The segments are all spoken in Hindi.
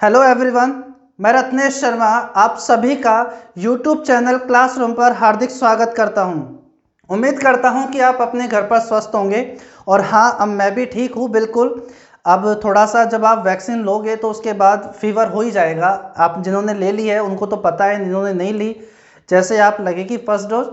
हेलो एवरीवन, मैं रत्नेश शर्मा आप सभी का यूट्यूब चैनल क्लासरूम पर हार्दिक स्वागत करता हूं। उम्मीद करता हूं कि आप अपने घर पर स्वस्थ होंगे और हाँ, अब मैं भी ठीक हूं बिल्कुल। अब थोड़ा सा जब आप वैक्सीन लोगे तो उसके बाद फीवर हो ही जाएगा। आप जिन्होंने ले ली है उनको तो पता है, जिन्होंने नहीं ली, जैसे आप लगेगी फर्स्ट डोज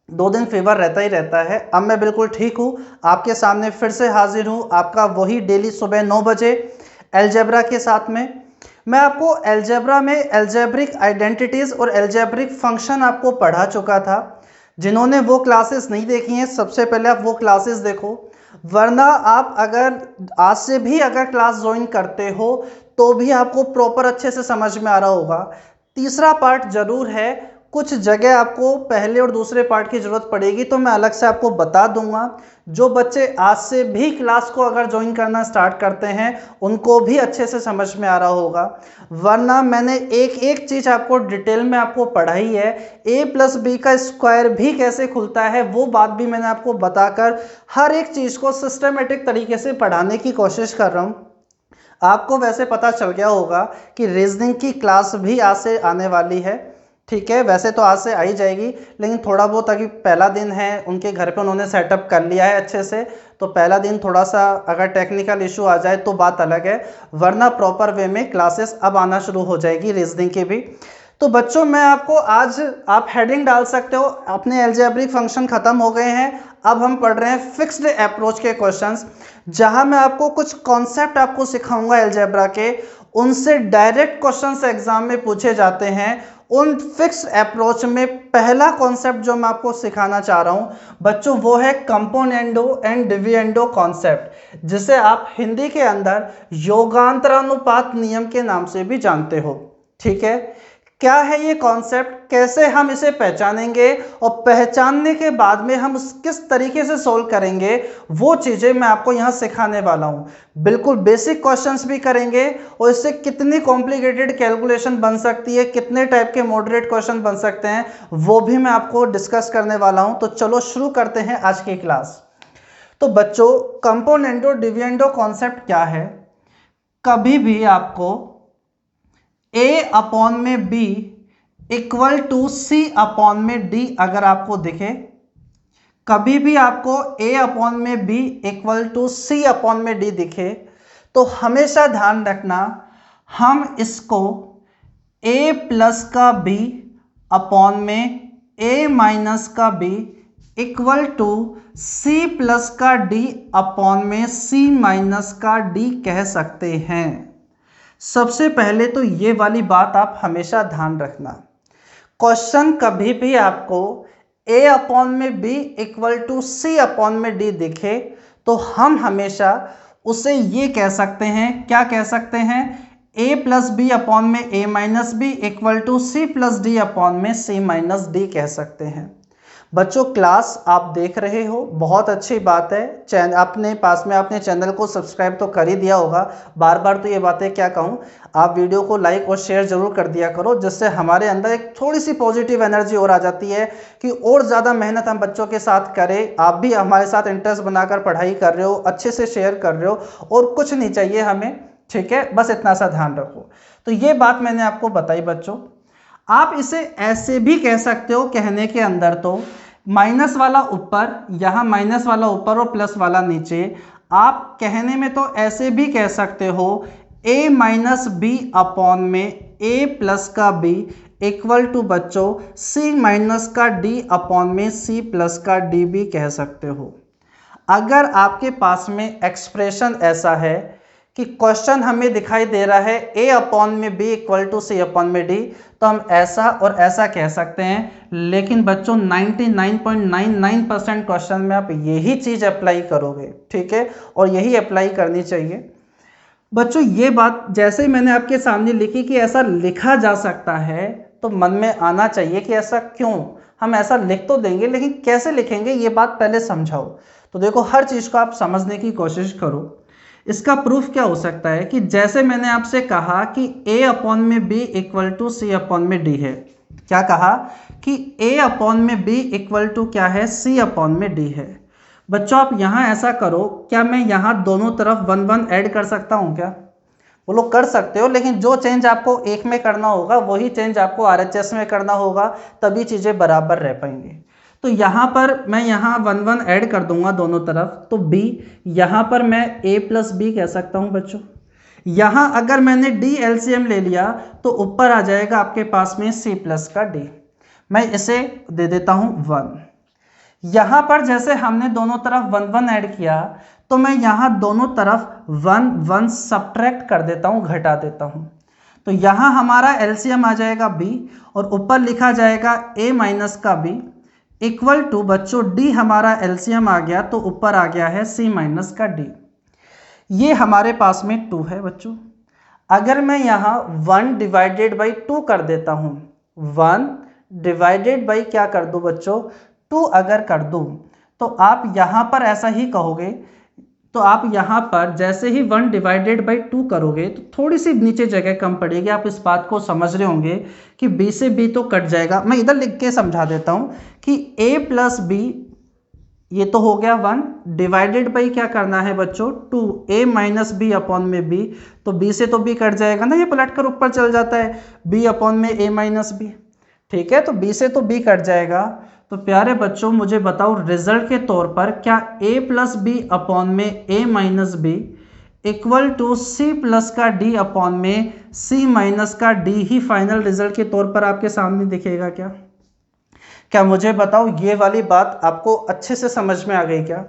2 दिन फीवर रहता ही रहता है। अब मैं बिल्कुल ठीक हूँ, आपके सामने फिर से हाजिर हूँ, आपका वही डेली सुबह 9 बजे एलजेब्रा के साथ में। मैं आपको एलजेब्रा में एल्जेब्रिक आइडेंटिटीज़ और एल्जेब्रिक फंक्शन आपको पढ़ा चुका था। जिन्होंने वो क्लासेस नहीं देखी हैं, सबसे पहले आप वो क्लासेस देखो, वरना आप अगर आज से भी अगर क्लास ज्वाइन करते हो तो भी आपको प्रॉपर अच्छे से समझ में आ रहा होगा। तीसरा पार्ट जरूर है, कुछ जगह आपको पहले और दूसरे पार्ट की ज़रूरत पड़ेगी तो मैं अलग से आपको बता दूंगा। जो बच्चे आज से भी क्लास को अगर ज्वाइन करना स्टार्ट करते हैं उनको भी अच्छे से समझ में आ रहा होगा, वरना मैंने एक एक चीज़ आपको डिटेल में आपको पढ़ाई है। a+b का स्क्वायर भी कैसे खुलता है वो बात भी मैंने आपको बताकर हर एक चीज़ को सिस्टमेटिक तरीके से पढ़ाने की कोशिश कर रहा हूँ। आपको वैसे पता चल गया होगा कि रीजनिंग की क्लास भी आज से आने वाली है, ठीक है। वैसे तो आज से आई जाएगी, लेकिन थोड़ा बहुत अभी पहला दिन है, उनके घर पे उन्होंने सेटअप कर लिया है अच्छे से, तो पहला दिन थोड़ा सा अगर टेक्निकल इशू आ जाए तो बात अलग है, वरना प्रॉपर वे में क्लासेस अब आना शुरू हो जाएगी रीजनिंग की भी। तो बच्चों, मैं आपको आज आप हेडिंग डाल सकते हो, अपने एल्जेब्रिक फंक्शन खत्म हो गए हैं, अब हम पढ़ रहे हैं फिक्स्ड अप्रोच के क्वेश्चंस, जहां मैं आपको कुछ कॉन्सेप्ट आपको सिखाऊंगा एल्जेब्रा के, उनसे डायरेक्ट क्वेश्चंस एग्जाम में पूछे जाते हैं। उन फिक्स्ड अप्रोच में पहला कॉन्सेप्ट जो मैं आपको सिखाना चाह रहा हूं बच्चों, वो है कंपोनेंडो एंड डिविडेंडो कॉन्सेप्ट, जिसे आप हिंदी के अंदर योगांतरानुपात नियम के नाम से भी जानते हो, ठीक है। क्या है ये कॉन्सेप्ट, कैसे हम इसे पहचानेंगे और पहचानने के बाद में हम किस तरीके से सोल्व करेंगे, वो चीजें मैं आपको यहां सिखाने वाला हूं। बिल्कुल बेसिक क्वेश्चंस भी करेंगे और इससे कितनी कॉम्प्लिकेटेड कैलकुलेशन बन सकती है, कितने टाइप के मॉडरेट क्वेश्चन बन सकते हैं, वो भी मैं आपको डिस्कस करने वाला हूं। तो चलो शुरू करते हैं आज की क्लास। तो बच्चों, कंपोनेंडो डिविडेंडो कॉन्सेप्ट क्या है? कभी भी आपको a/b इक्वल टू c/d अगर आपको दिखे, कभी भी आपको a/b इक्वल टू c/d दिखे, तो हमेशा ध्यान रखना हम इसको a प्लस का b अपॉन में a माइनस का b equal to c plus का d अपॉन में c माइनस का d कह सकते हैं। सबसे पहले तो ये वाली बात आप हमेशा ध्यान रखना, क्वेश्चन कभी भी आपको a/b इक्वल टू c/d दिखे तो हम हमेशा उसे ये कह सकते हैं, क्या कह सकते हैं, a प्लस बी अपॉन में a minus B equal to c plus D upon में c माइनस डी कह सकते हैं। बच्चों, क्लास आप देख रहे हो, बहुत अच्छी बात है। अपने पास में आपने चैनल को सब्सक्राइब तो कर ही दिया होगा, बार बार तो ये बातें क्या कहूँ, आप वीडियो को लाइक और शेयर जरूर कर दिया करो, जिससे हमारे अंदर एक थोड़ी सी पॉजिटिव एनर्जी और आ जाती है कि और ज़्यादा मेहनत हम बच्चों के साथ करें। आप भी हमारे साथ इंटरेस्ट बनाकर पढ़ाई कर रहे हो, अच्छे से शेयर कर रहे हो, और कुछ नहीं चाहिए हमें, ठीक है, बस इतना सा ध्यान रखो। तो ये बात मैंने आपको बताई बच्चों। आप इसे ऐसे भी कह सकते हो, कहने के अंदर तो माइनस वाला ऊपर, यहाँ माइनस वाला ऊपर और प्लस वाला नीचे, आप कहने में तो ऐसे भी कह सकते हो a माइनस बी अपॉन में a प्लस का b इक्वल टू बच्चों c माइनस का d अपॉन में c प्लस का d भी कह सकते हो। अगर आपके पास में एक्सप्रेशन ऐसा है कि क्वेश्चन हमें दिखाई दे रहा है a/b इक्वल टू c/d, तो हम ऐसा और ऐसा कह सकते हैं, लेकिन बच्चों 99.99% क्वेश्चन में आप यही चीज अप्लाई करोगे, ठीक है, और यही अप्लाई करनी चाहिए। बच्चों, ये बात जैसे ही मैंने आपके सामने लिखी कि ऐसा लिखा जा सकता है, तो मन में आना चाहिए कि ऐसा क्यों, हम ऐसा लिख तो देंगे लेकिन कैसे लिखेंगे, ये बात पहले समझाओ। तो देखो, हर चीज को आप समझने की कोशिश करो। इसका प्रूफ क्या हो सकता है कि जैसे मैंने आपसे कहा कि a/b इक्वल टू c/d है, क्या कहा कि a/b इक्वल टू क्या है, c/d है। बच्चों, आप यहां ऐसा करो, क्या मैं यहां दोनों तरफ 1 1 ऐड कर सकता हूं क्या? वो लोग कर सकते हो, लेकिन जो चेंज आपको एक में करना होगा वही चेंज आपको RHS में करना होगा, तभी चीज़ें बराबर रह पाएंगी। तो यहाँ पर मैं यहाँ 1 1 ऐड कर दूंगा दोनों तरफ, तो b, यहाँ पर मैं a प्लस बी कह सकता हूँ बच्चों। यहाँ अगर मैंने d LCM ले लिया तो ऊपर आ जाएगा आपके पास में c प्लस का d। मैं इसे दे देता हूँ 1। यहाँ पर जैसे हमने दोनों तरफ 1 1 ऐड किया, तो मैं यहाँ दोनों तरफ 1 1 सब्ट्रैक्ट कर देता हूँ, घटा देता हूँ। तो यहाँ हमारा LCM आ जाएगा b और ऊपर लिखा जाएगा a माइनस का b इक्वल टू बच्चों d हमारा LCM आ गया तो ऊपर आ गया है c माइनस का d। ये हमारे पास में 2 है बच्चों। अगर मैं यहाँ 1 डिवाइडेड बाई 2 कर देता हूँ, 1 डिवाइडेड बाई क्या कर दूँ बच्चों, 2 अगर कर दूँ, तो आप यहाँ पर ऐसा ही कहोगे। तो आप यहाँ पर जैसे ही 1 डिवाइडेड बाई 2 करोगे तो थोड़ी सी नीचे जगह कम पड़ेगी। आप इस बात को समझ रहे होंगे कि b से b तो कट जाएगा। मैं इधर लिख के समझा देता हूँ कि a प्लस b, ये तो हो गया 1 डिवाइडेड बाई क्या करना है बच्चों, 2 a माइनस बी अपॉन में b, तो b से तो b कट जाएगा ना, ये पलट कर ऊपर चल जाता है b अपॉन में a माइनस बी। ठीक है, तो b से तो b कट जाएगा। तो प्यारे बच्चों मुझे बताओ रिजल्ट के तौर पर क्या a प्लस बी अपॉन में a minus B equal to c plus का d अपॉन में c माइनस का d ही फाइनल रिजल्ट के तौर पर आपके सामने दिखेगा क्या? क्या मुझे बताओ ये वाली बात आपको अच्छे से समझ में आ गई क्या?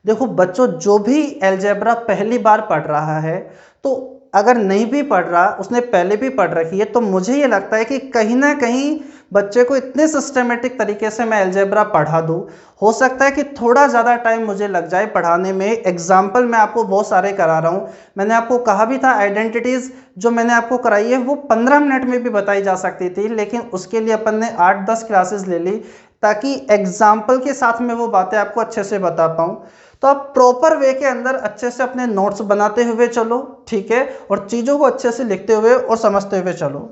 देखो बच्चों, जो भी अलजेब्रा पहली बार पढ़ रहा है, तो अगर नहीं भी पढ़ रहा, उसने पहले भी पढ़ रखी है, तो मुझे ये लगता है कि कहीं ना कहीं बच्चे को इतने सिस्टमेटिक तरीके से मैं अलजेब्रा पढ़ा दूँ। हो सकता है कि थोड़ा ज़्यादा टाइम मुझे लग जाए पढ़ाने में। एग्जाम्पल मैं आपको बहुत सारे करा रहा हूँ। मैंने आपको कहा भी था आइडेंटिटीज़ जो मैंने आपको कराई है वो 15 मिनट में भी बताई जा सकती थी, लेकिन उसके लिए अपन ने 8-10 क्लासेस ले ली ताकि एग्जाम्पल के साथ में वो बातें आपको अच्छे से बता पाऊँ। तो आप प्रॉपर वे के अंदर अच्छे से अपने नोट्स बनाते हुए चलो, ठीक है, और चीज़ों को अच्छे से लिखते हुए और समझते हुए चलो।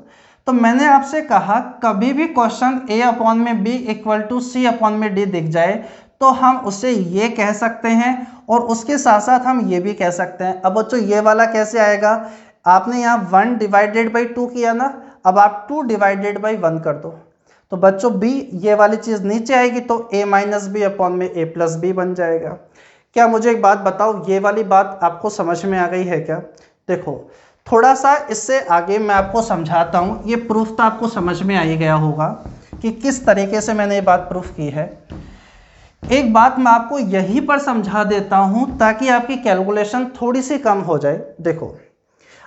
तो मैंने आपसे कहा कभी भी क्वेश्चन a अपॉन में b equal to c upon में d दिख जाए तो हम उसे ये कह सकते हैं और उसके साथ साथ हम ये भी कह सकते हैं। अब बच्चों ये वाला कैसे आएगा, आपने यहाँ 1 डिवाइडेड बाई 2 किया ना, अब आप 2 डिवाइडेड बाई 1 कर दो, तो बच्चों b ये वाली चीज़ नीचे आएगी तो a माइनस बी अपॉन में a प्लस बी बन जाएगा। क्या मुझे एक बात बताओ, ये वाली बात आपको समझ में आ गई है क्या? देखो थोड़ा सा इससे आगे मैं आपको समझाता हूँ। ये प्रूफ तो आपको समझ में आ ही गया होगा कि किस तरीके से मैंने ये बात प्रूफ की है। एक बात मैं आपको यहीं पर समझा देता हूँ ताकि आपकी कैलकुलेशन थोड़ी सी कम हो जाए। देखो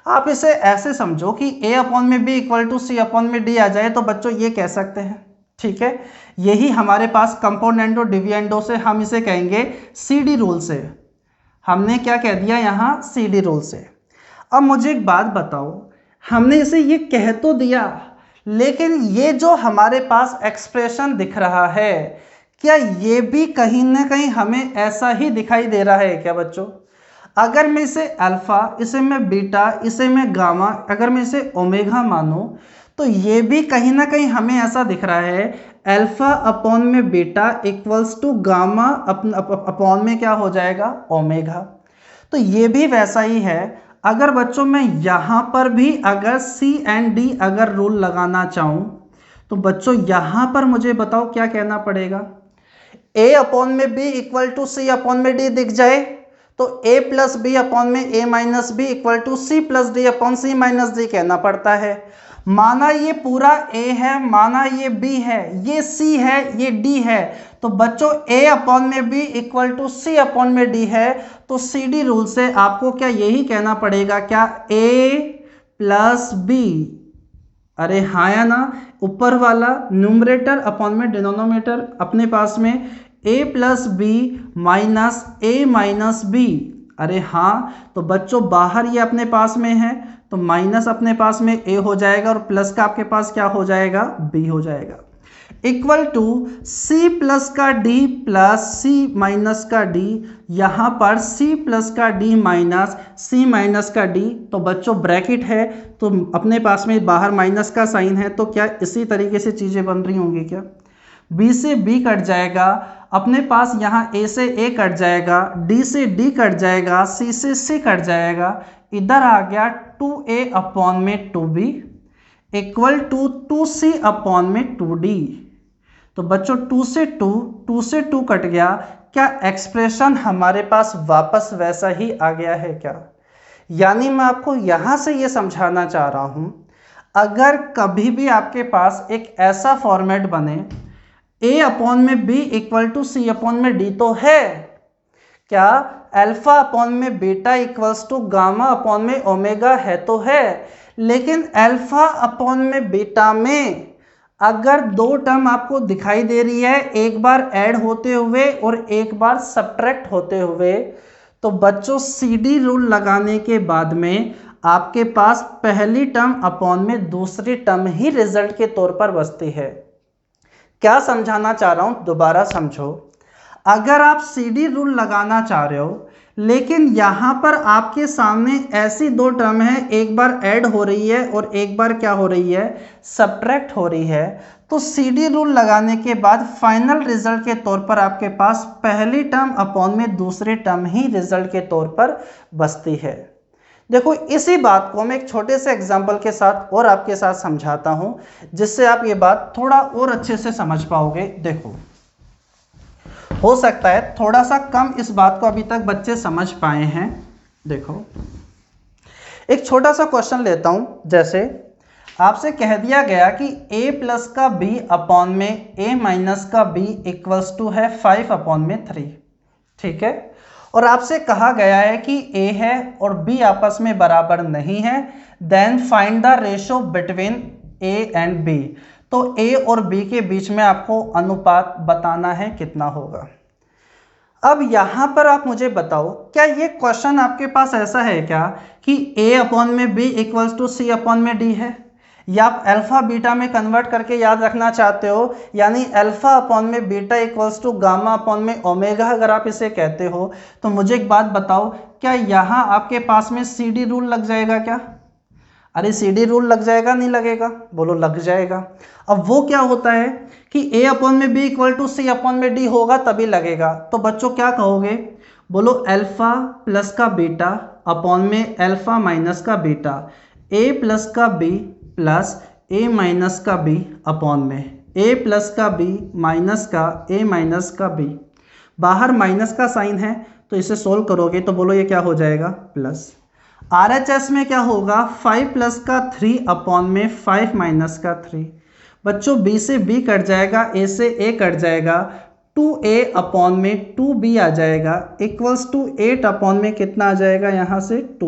आप इसे ऐसे समझो कि a अपॉन में b equal to c upon में d आ जाए तो बच्चों ये कह सकते हैं, ठीक है। यही हमारे पास कंपोनेंडो डिविडेंडो से हम इसे कहेंगे CD रूल से। हमने क्या कह दिया यहाँ, CD रूल से। अब मुझे एक बात बताओ, हमने इसे ये कह तो दिया, लेकिन ये जो हमारे पास एक्सप्रेशन दिख रहा है, क्या ये भी कहीं ना कहीं हमें ऐसा ही दिखाई दे रहा है क्या बच्चों? अगर मैं इसे अल्फा, इसे मैं बीटा, इसे मैं गामा, अगर मैं इसे ओमेगा मानूं तो ये भी कहीं ना कहीं हमें ऐसा दिख रहा है, अल्फा अपॉन में beta equals to gamma upon में क्या हो जाएगा, ओमेगा। तो ये भी वैसा ही है। अगर बच्चों मैं यहाँ पर भी अगर C एंड D अगर रूल लगाना चाहूँ तो बच्चों यहाँ पर मुझे बताओ क्या कहना पड़ेगा। A अपॉन में B equal to C upon में D दिख जाए तो A प्लस बी अपॉन में A minus B equal to C plus D upon C minus D कहना पड़ता है। माना ये पूरा A है, माना ये B है, ये C है, ये D है, तो बच्चों A अपॉन में B equal to C upon में D है, तो CD रूल से आपको क्या यही कहना पड़ेगा क्या, A प्लस B, अरे हाँ या ना, ऊपर वाला न्यूमरेटर अपॉन में डिनोमिनेटर अपने पास में A plus B minus A minus B, अरे हाँ, तो बच्चों बाहर ये अपने पास में है तो माइनस अपने पास में A हो जाएगा और प्लस का आपके पास क्या हो जाएगा, B हो जाएगा, इक्वल टू C प्लस का D प्लस C माइनस का D, यहाँ पर C प्लस का D माइनस C माइनस का D, तो बच्चों ब्रैकेट है तो अपने पास में बाहर माइनस का साइन है, तो क्या इसी तरीके से चीज़ें बन रही होंगी क्या? बी से बी कट जाएगा, अपने पास यहाँ ए से ए कट जाएगा, डी से डी कट जाएगा, सी से सी कट जाएगा, इधर आ गया 2a अपॉन में 2b equal to 2c upon में 2d। तो बच्चों 2 से 2 कट गया, क्या एक्सप्रेशन हमारे पास वापस वैसा ही आ गया है क्या? यानी मैं आपको यहाँ से ये समझाना चाह रहा हूँ, अगर कभी भी आपके पास एक ऐसा फॉर्मेट बने a अपॉन में b equal to C upon में डी, तो है क्या अल्फा अपॉन में beta equals to gamma upon में ओमेगा है, तो है। लेकिन अल्फा अपॉन में बीटा में अगर दो टर्म आपको दिखाई दे रही है, एक बार ऐड होते हुए और एक बार सब्ट्रैक्ट होते हुए, तो बच्चों सीडी रूल लगाने के बाद में आपके पास पहली टर्म अपॉन में दूसरी टर्म ही रिजल्ट के तौर पर बचती है। क्या समझाना चाह रहा हूं, दोबारा समझो। अगर आप सीडी रूल लगाना चाह रहे हो लेकिन यहां पर आपके सामने ऐसी दो टर्म है, एक बार ऐड हो रही है और एक बार क्या हो रही है, सब्ट्रैक्ट हो रही है, तो सीडी रूल लगाने के बाद फाइनल रिजल्ट के तौर पर आपके पास पहली टर्म अपॉन में दूसरी टर्म ही रिजल्ट के तौर पर बचती है। देखो इसी बात को मैं एक छोटे से एग्जाम्पल के साथ और आपके साथ समझाता हूं, जिससे आप ये बात थोड़ा और अच्छे से समझ पाओगे। देखो हो सकता है थोड़ा सा कम इस बात को अभी तक बच्चे समझ पाए हैं। देखो एक छोटा सा क्वेश्चन लेता हूं, जैसे आपसे कह दिया गया कि a प्लस का b अपॉन में a माइनस का b इक्वल्स टू है 5 अपॉन में 3, ठीक है। और आपसे कहा गया है कि a है और b आपस में बराबर नहीं है, then find the ratio between a and b। तो a और b के बीच में आपको अनुपात बताना है कितना होगा। अब यहां पर आप मुझे बताओ, क्या ये क्वेश्चन आपके पास ऐसा है क्या कि a अपॉन में b equals to C upon में d है, या आप अल्फा बीटा में कन्वर्ट करके याद रखना चाहते हो, यानी अल्फा अपॉन में beta equals to gamma upon में ओमेगा अगर आप इसे कहते हो, तो मुझे एक बात बताओ, क्या यहाँ आपके पास में सी डी रूल लग जाएगा क्या? अरे सी डी रूल लग जाएगा, नहीं लगेगा? बोलो लग जाएगा। अब वो क्या होता है कि ए अपॉन में B equal to C upon में डी होगा तभी लगेगा। तो बच्चों क्या कहोगे, बोलो अल्फा प्लस का बीटा अपॉन में अल्फा माइनस का बीटा, ए प्लस का बी प्लस ए माइनस का बी अपॉन में ए प्लस का बी माइनस का ए माइनस का बी। बाहर माइनस का साइन है तो इसे सोल्व करोगे तो बोलो ये क्या हो जाएगा, प्लस। RHS में क्या होगा, 5 प्लस का 3 अपॉन में 5 माइनस का 3। बच्चों b से b कट जाएगा, a से a कट जाएगा, 2a अपॉन में 2b आ जाएगा इक्वल्स टू 8 अपॉन में कितना आ जाएगा, यहाँ से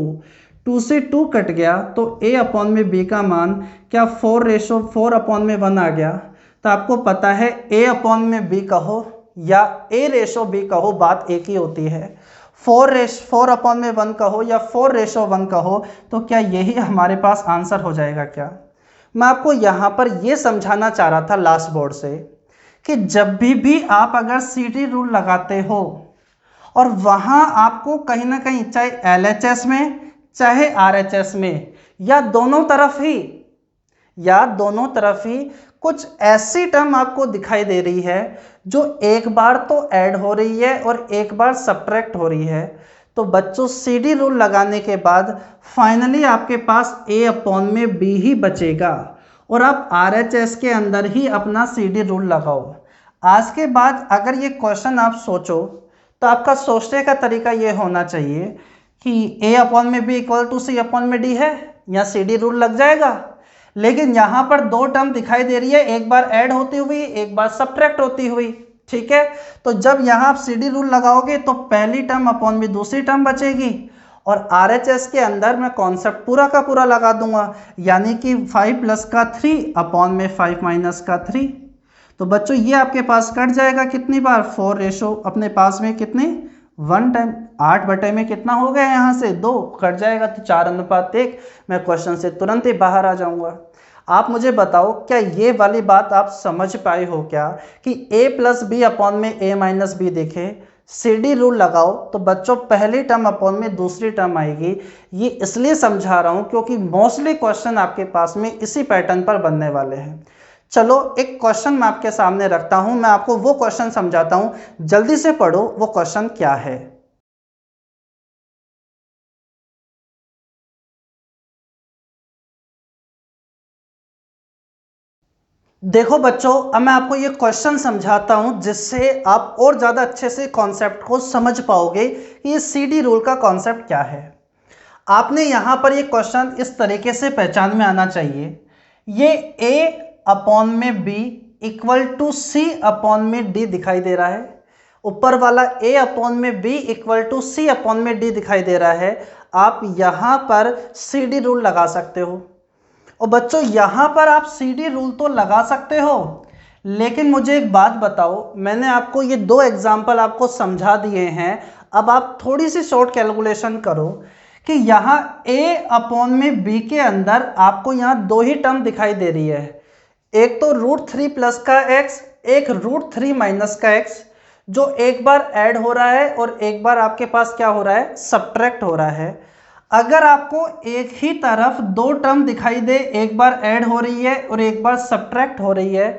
2 से 2 कट गया तो a अपॉन में b का मान क्या 4 अपॉन में 1 आ गया। तो आपको पता है a अपॉन में b कहो या a रेशो b कहो, बात एक ही होती है। 4 अपॉन में 1 कहो या 4:1 कहो, तो क्या यही हमारे पास आंसर हो जाएगा क्या? मैं आपको यहाँ पर ये समझाना चाह रहा था लास्ट बोर्ड से कि जब भी आप अगर सीडी रूल लगाते हो और वहाँ आपको कहीं ना कहीं चाहे LHS में चाहे RHS में या दोनों तरफ ही कुछ ऐसी टर्म आपको दिखाई दे रही है जो एक बार तो ऐड हो रही है और एक बार सब्ट्रैक्ट हो रही है, तो बच्चों सीडी रूल लगाने के बाद फाइनली आपके पास a अपॉन में b ही बचेगा और आप RHS के अंदर ही अपना सीडी रूल लगाओ। आज के बाद अगर ये क्वेश्चन आप सोचो तो आपका सोचने का तरीका ये होना चाहिए कि a अपॉन में b equal to C upon में d है, या सीडी रूल लग जाएगा। लेकिन यहाँ पर दो टर्म दिखाई दे रही है, एक बार ऐड होती हुई एक बार सब्ट्रैक्ट होती हुई, ठीक है। तो जब यहाँ आप सीडी रूल लगाओगे तो पहली टर्म अपॉन में दूसरी टर्म बचेगी और RHS के अंदर मैं कॉन्सेप्ट पूरा का पूरा लगा दूंगा, यानी कि 5 प्लस का 3 अपॉन में 5 माइनस का 3। तो बच्चों ये आपके पास कट जाएगा कितनी बार, 4 अपने पास में कितने 1 टाइम, 8 बटे में कितना हो गया, यहाँ से 2 कट जाएगा तो 4:1। मैं क्वेश्चन से तुरंत ही बाहर आ जाऊंगा। आप मुझे बताओ क्या ये वाली बात आप समझ पाए हो क्या कि a प्लस बी अपॉन में a माइनस बी देखे, सीडी रूल लगाओ तो बच्चों पहली टर्म अपॉन में दूसरी टर्म आएगी। ये इसलिए समझा रहा हूँ क्योंकि मोस्टली क्वेश्चन आपके पास में इसी पैटर्न पर बनने वाले हैं। चलो एक क्वेश्चन मैं आपके सामने रखता हूं, मैं आपको वो क्वेश्चन समझाता हूं, जल्दी से पढ़ो वो क्वेश्चन क्या है। देखो बच्चों, अब मैं आपको ये क्वेश्चन समझाता हूं जिससे आप और ज़्यादा अच्छे से कॉन्सेप्ट को समझ पाओगे कि ये CD रूल का कॉन्सेप्ट क्या है। आपने यहाँ पर ये क्वेश्चन इस तरीके से पहचान में आना चाहिए, ये A/B इक्वल टू C/D दिखाई दे रहा है, ऊपर वाला A/B इक्वल टू C/D दिखाई दे रहा है। आप यहाँ पर CD रूल लगा सकते हो। और बच्चों यहाँ पर आप CD रूल तो लगा सकते हो, लेकिन मुझे एक बात बताओ, मैंने आपको ये दो एग्जाम्पल आपको समझा दिए हैं, अब आप थोड़ी सी शॉर्ट कैलकुलेशन करो कि यहाँ A/B के अंदर आपको यहाँ दो ही टर्म दिखाई दे रही है, एक तो √3 प्लस का x, एक √3 माइनस का x, जो एक बार ऐड हो रहा है और एक बार आपके पास क्या हो रहा है, सब्ट्रैक्ट हो रहा है। अगर आपको एक ही तरफ दो टर्म दिखाई दे, एक बार ऐड हो रही है और एक बार सब्ट्रैक्ट हो रही है,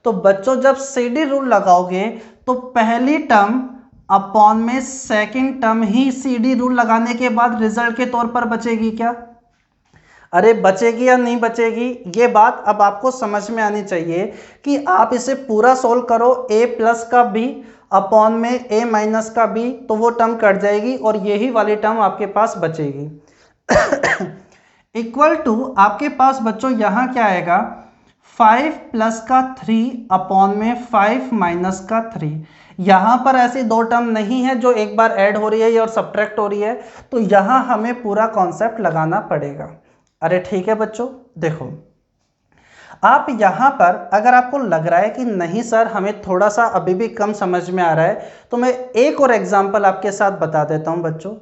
तो बच्चों जब CD रूल लगाओगे तो पहली टर्म अपॉन में सेकंड टर्म ही CD रूल लगाने के बाद रिजल्ट के तौर पर बचेगी क्या? अरे बचेगी या नहीं बचेगी, ये बात अब आपको समझ में आनी चाहिए कि आप इसे पूरा सोल्व करो, A प्लस का B अपॉन में A माइनस का B, तो वो टर्म कट जाएगी और यही वाली टर्म आपके पास बचेगी। इक्वल टू आपके पास बच्चों यहाँ क्या आएगा, 5 प्लस का 3 अपॉन में 5 माइनस का 3। यहाँ पर ऐसी दो टर्म नहीं है जो एक बार ऐड हो रही है और सब्ट्रैक्ट हो रही है, तो यहाँ हमें पूरा कॉन्सेप्ट लगाना पड़ेगा। अरे ठीक है बच्चों, देखो आप यहाँ पर अगर आपको लग रहा है कि नहीं सर हमें थोड़ा सा अभी भी कम समझ में आ रहा है, तो मैं एक और एग्जांपल आपके साथ बता देता हूँ बच्चों।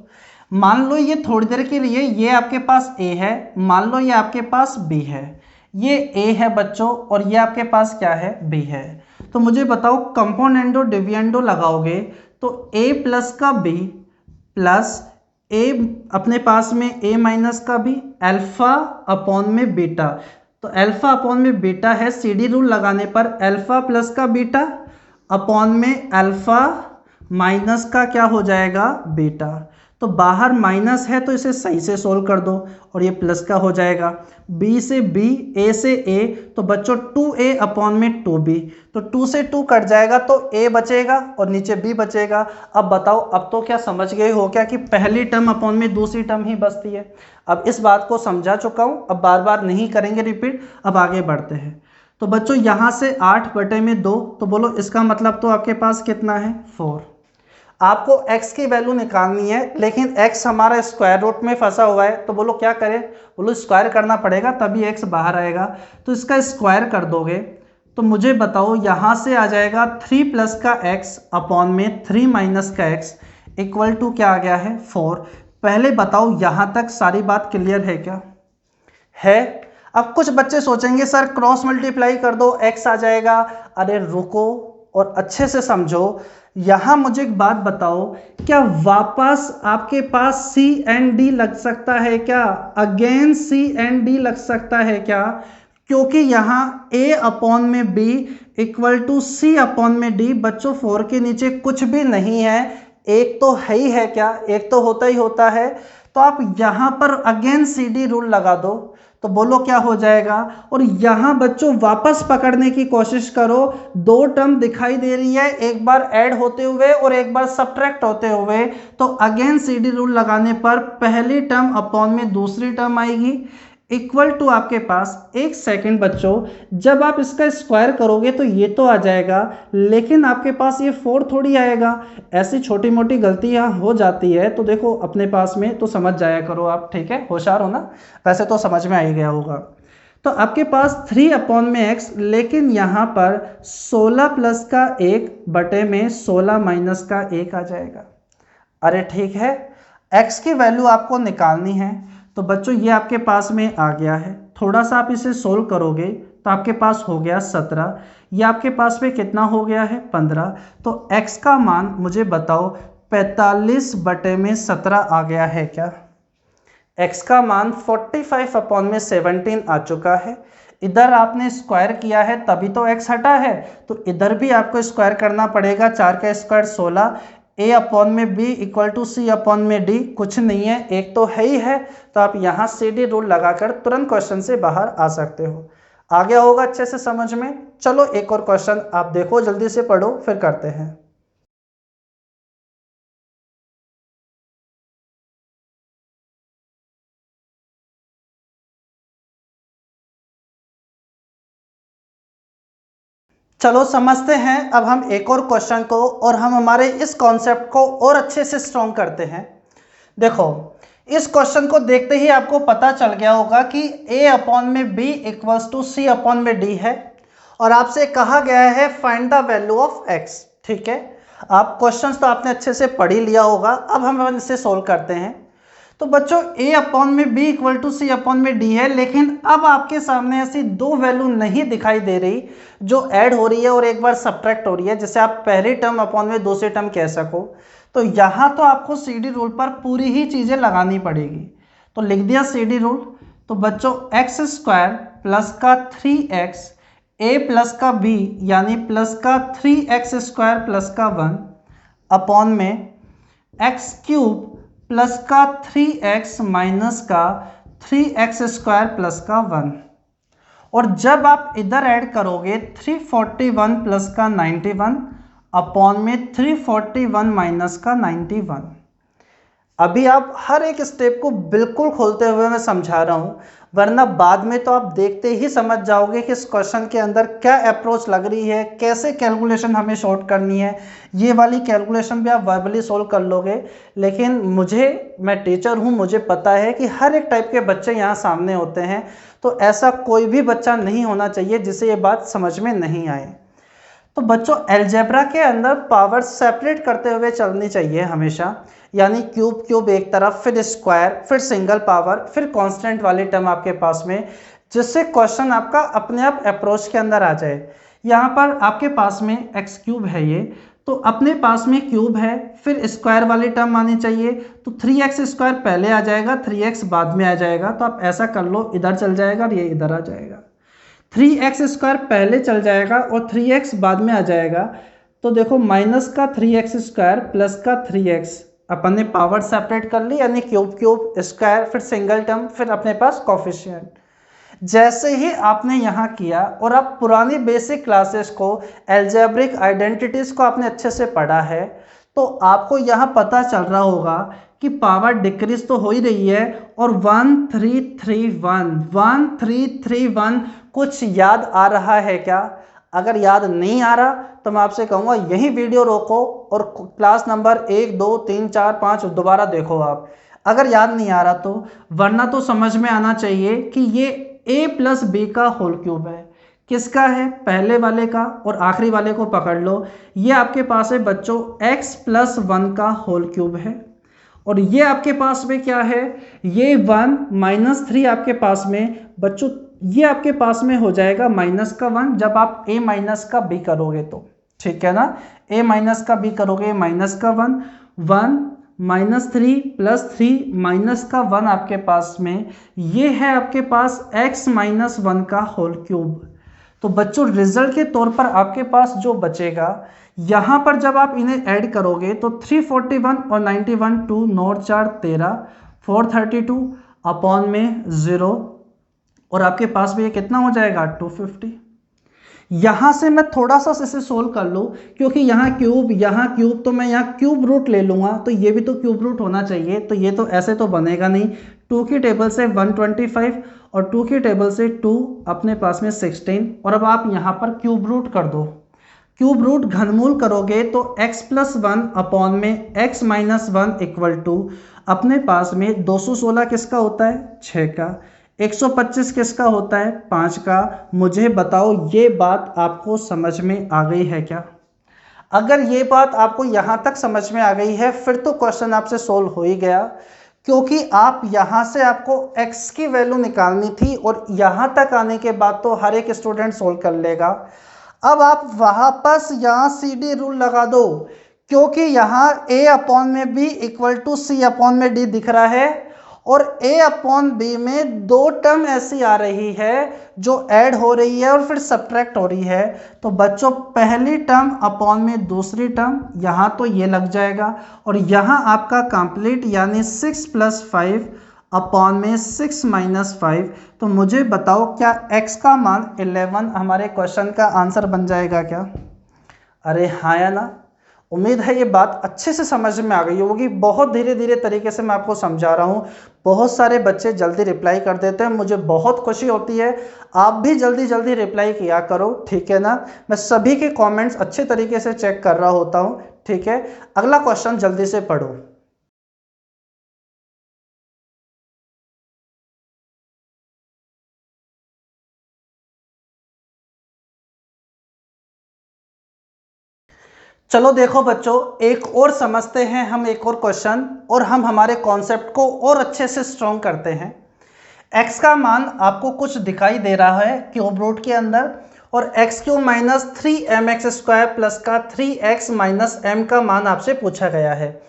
मान लो ये थोड़ी देर के लिए ये आपके पास A है, मान लो ये आपके पास B है, ये A है बच्चों और ये आपके पास क्या है, B है। तो मुझे बताओ कंपोनेंडो डिविडेंडो लगाओगे तो A प्लस का B प्लस A अपने पास में A माइनस का B, अल्फा अपॉन में बीटा, तो अल्फा अपॉन में बीटा है, CD रूल लगाने पर अल्फा प्लस का बीटा अपॉन में अल्फा माइनस का क्या हो जाएगा, बीटा। तो बाहर माइनस है तो इसे सही से सोल्व कर दो और ये प्लस का हो जाएगा, B से B, A से A, तो बच्चों 2A अपॉन में 2B, तो 2 से 2 कट जाएगा तो A बचेगा और नीचे B बचेगा। अब बताओ, अब तो क्या समझ गए हो क्या कि पहली टर्म अपॉन में दूसरी टर्म ही बचती है। अब इस बात को समझा चुका हूँ, अब बार बार नहीं करेंगे रिपीट, अब आगे बढ़ते हैं। तो बच्चों यहाँ से 8/2, तो बोलो इसका मतलब तो आपके पास कितना है, 4। आपको x की वैल्यू निकालनी है, लेकिन x हमारा स्क्वायर रूट में फंसा हुआ है, तो बोलो क्या करें, बोलो स्क्वायर करना पड़ेगा तभी x बाहर आएगा। तो इसका स्क्वायर कर दोगे तो मुझे बताओ यहाँ से आ जाएगा 3 प्लस का x अपॉन में 3 माइनस का x इक्वल टू क्या आ गया है, 4। पहले बताओ यहाँ तक सारी बात क्लियर है क्या, है? अब कुछ बच्चे सोचेंगे सर क्रॉस मल्टीप्लाई कर दो x आ जाएगा। अरे रुको और अच्छे से समझो, यहाँ मुझे एक बात बताओ, क्या वापस आपके पास C एंड D लग सकता है क्या, अगेन C एंड D लग सकता है क्या? क्योंकि यहाँ A अपॉन में B equal to C upon में D, बच्चों 4 के नीचे कुछ भी नहीं है, एक तो है ही है क्या, एक तो होता ही होता है। तो आप यहाँ पर अगेन CD रूल लगा दो, तो बोलो क्या हो जाएगा। और यहाँ बच्चों वापस पकड़ने की कोशिश करो, दो टर्म दिखाई दे रही है, एक बार ऐड होते हुए और एक बार सब्ट्रैक्ट होते हुए, तो अगेन CD रूल लगाने पर पहली टर्म अपॉन में दूसरी टर्म आएगी इक्वल टू आपके पास, एक सेकंड बच्चों, जब आप इसका स्क्वायर करोगे तो ये तो आ जाएगा, लेकिन आपके पास ये 4 थोड़ी आएगा। ऐसी छोटी मोटी गलतियां हो जाती है, तो देखो अपने पास में तो समझ जाया करो आप, ठीक है, होशियार हो ना, वैसे तो समझ में आ ही गया होगा। तो आपके पास 3 अपॉन में x, लेकिन यहाँ पर 16 प्लस का 1 बटे में 16 माइनस का 1 आ जाएगा। अरे ठीक है, x की वैल्यू आपको निकालनी है, तो बच्चों ये आपके पास में आ गया है, थोड़ा सा आप इसे सोल्व करोगे तो आपके पास हो गया 17, ये आपके पास में कितना हो गया है, 15। तो x का मान मुझे बताओ 45 बटे में 17 आ गया है क्या? x का मान 45 अपॉन में 17 आ चुका है, इधर आपने स्क्वायर किया है तभी तो x हटा है, तो इधर भी आपको स्क्वायर करना पड़ेगा। 4 का स्क्वायर 16, a अपॉन में b equal to c upon में d, कुछ नहीं है, एक तो है ही है, तो आप यहाँ CD रूल लगाकर तुरंत क्वेश्चन से बाहर आ सकते हो। आ गया होगा अच्छे से समझ में। चलो एक और क्वेश्चन आप देखो, जल्दी से पढ़ो फिर करते हैं। चलो समझते हैं अब हम एक और क्वेश्चन को, और हम हमारे इस कॉन्सेप्ट को और अच्छे से स्ट्रॉन्ग करते हैं। देखो इस क्वेश्चन को देखते ही आपको पता चल गया होगा कि a अपॉन में b equals to c upon में d है, और आपसे कहा गया है find the value of x। ठीक है, आप क्वेश्चंस तो आपने अच्छे से पढ़ ही लिया होगा, अब हम इसे सोल्व करते हैं। तो बच्चों a अपॉन में b equal to c upon में d है, लेकिन अब आपके सामने ऐसी दो वैल्यू नहीं दिखाई दे रही जो ऐड हो रही है और एक बार सब्ट्रैक्ट हो रही है, जिसे आप पहली टर्म अपॉन में दूसरी टर्म कह सको। तो यहाँ तो आपको CD रूल पर पूरी ही चीज़ें लगानी पड़ेगी। तो लिख दिया CD रूल। तो बच्चों एक्स स्क्वायर प्लस का 3x a प्लस का b यानी प्लस का 3x स्क्वायर प्लस का 1 अपॉन में एक्स क्यूब प्लस का 3x माइनस का 3x स्क्वायर प्लस का 1, और जब आप इधर ऐड करोगे 341 प्लस का 91 अपॉन में 341 माइनस का 91। अभी आप हर एक स्टेप को बिल्कुल खोलते हुए मैं समझा रहा हूँ, वरना बाद में तो आप देखते ही समझ जाओगे कि इस क्वेश्चन के अंदर क्या अप्रोच लग रही है, कैसे कैलकुलेशन हमें शॉर्ट करनी है। ये वाली कैलकुलेशन भी आप वर्बली सोल्व कर लोगे, लेकिन मैं टीचर हूँ, मुझे पता है कि हर एक टाइप के बच्चे यहाँ सामने होते हैं, तो ऐसा कोई भी बच्चा नहीं होना चाहिए जिसे ये बात समझ में नहीं आए। तो बच्चों अलजेब्रा के अंदर पावर सेपरेट करते हुए चलनी चाहिए हमेशा, यानी क्यूब क्यूब एक तरफ, फिर स्क्वायर, फिर सिंगल पावर, फिर कांस्टेंट वाली टर्म आपके पास में, जिससे क्वेश्चन आपका अपने आप अप्रोच के अंदर आ जाए। यहाँ पर आपके पास में एक्स क्यूब है ये, तो अपने पास में क्यूब है, फिर स्क्वायर वाली टर्म आनी चाहिए, तो 3x स्क्वायर पहले आ जाएगा, 3x बाद में आ जाएगा। तो आप ऐसा कर लो, इधर चल जाएगा और ये इधर आ जाएगा। 3x स्क्वायर पहले चल जाएगा और 3x बाद में आ जाएगा। तो देखो माइनस का 3x स्क्वायर प्लस का 3x, अपन ने पावर सेपरेट कर ली, यानी क्यूब क्यूब स्क्वायर, फिर सिंगल टर्म, फिर अपने पास कोफिशिएंट। जैसे ही आपने यहाँ किया और आप पुरानी बेसिक क्लासेस को, एल्जेब्रिक आइडेंटिटीज़ को आपने अच्छे से पढ़ा है, तो आपको यहाँ पता चल रहा होगा कि पावर डिक्रीज तो हो ही रही है, और 1331 कुछ याद आ रहा है क्या? अगर याद नहीं आ रहा तो मैं आपसे कहूँगा यही वीडियो रोको और क्लास नंबर 1, 2, 3, 4, 5 दोबारा देखो आप, अगर याद नहीं आ रहा तो। वरना तो समझ में आना चाहिए कि ये a प्लस बी का होल क्यूब है। किसका है? पहले वाले का, और आखिरी वाले को पकड़ लो, ये आपके पास है बच्चों x प्लस 1 का होल क्यूब है। और ये आपके पास में क्या है? ये 1 माइनस 3 आपके पास में बच्चों, ये आपके पास में हो जाएगा माइनस का 1 जब आप a माइनस का b करोगे तो, ठीक है ना। a माइनस का b करोगे माइनस का 1 माइनस 3 प्लस 3 माइनस का 1 आपके पास में, ये है आपके पास x माइनस 1 का होल क्यूब। तो बच्चों रिजल्ट के तौर पर आपके पास जो बचेगा, यहाँ पर जब आप इन्हें ऐड करोगे तो 341 और 91, 2 9 4 13, 432 अपॉन में 0, और आपके पास भी ये कितना हो जाएगा? 250। यहाँ से मैं थोड़ा सा इसे सोल्व कर लूँ, क्योंकि यहाँ क्यूब, तो मैं यहाँ क्यूब रूट ले लूँगा, तो ये भी तो क्यूब रूट होना चाहिए, तो ये तो ऐसे तो बनेगा नहीं। 2 की टेबल से 125 और 2 की टेबल से 2, अपने पास में 16, और अब आप यहाँ पर क्यूब रूट कर दो। क्यूब रूट घनमूल करोगे तो x प्लस 1 अपॉन में x माइनस 1 इक्वल टू, अपने पास में 216 किसका होता है? 6 का। 125 किसका होता है? 5 का। मुझे बताओ ये बात आपको समझ में आ गई है क्या? अगर ये बात आपको यहाँ तक समझ में आ गई है फिर तो क्वेश्चन आपसे सोल्व हो ही गया, क्योंकि आप यहाँ से आपको x की वैल्यू निकालनी थी, और यहाँ तक आने के बाद तो हर एक स्टूडेंट सोल्व कर लेगा। अब आप वापस यहाँ CD रूल लगा दो, क्योंकि यहाँ a अपॉन में b equal to c upon में d दिख रहा है, और a अपॉन बी में दो टर्म ऐसी आ रही है जो ऐड हो रही है और फिर सब्ट्रैक्ट हो रही है। तो बच्चों पहली टर्म अपॉन में दूसरी टर्म, यहाँ तो ये लग जाएगा और यहाँ आपका कंप्लीट यानी 6 + 5 अपॉन में 6 - 5। तो मुझे बताओ क्या x का मान 11 हमारे क्वेश्चन का आंसर बन जाएगा क्या? अरे हाँ या ना? उम्मीद है ये बात अच्छे से समझ में आ गई होगी। बहुत धीरे धीरे तरीके से मैं आपको समझा रहा हूँ। बहुत सारे बच्चे जल्दी रिप्लाई कर देते हैं, मुझे बहुत खुशी होती है। आप भी जल्दी जल्दी रिप्लाई किया करो, ठीक है ना? मैं सभी के कमेंट्स अच्छे तरीके से चेक कर रहा होता हूँ, ठीक है। अगला क्वेश्चन जल्दी से पढ़ो। चलो देखो बच्चों, एक और समझते हैं हम एक और क्वेश्चन, और हम हमारे कॉन्सेप्ट को और अच्छे से स्ट्रॉन्ग करते हैं। x का मान आपको कुछ दिखाई दे रहा है क्यूब रूट के अंदर, और x³ - 3mx² प्लस का 3x - m का मान आपसे पूछा गया है।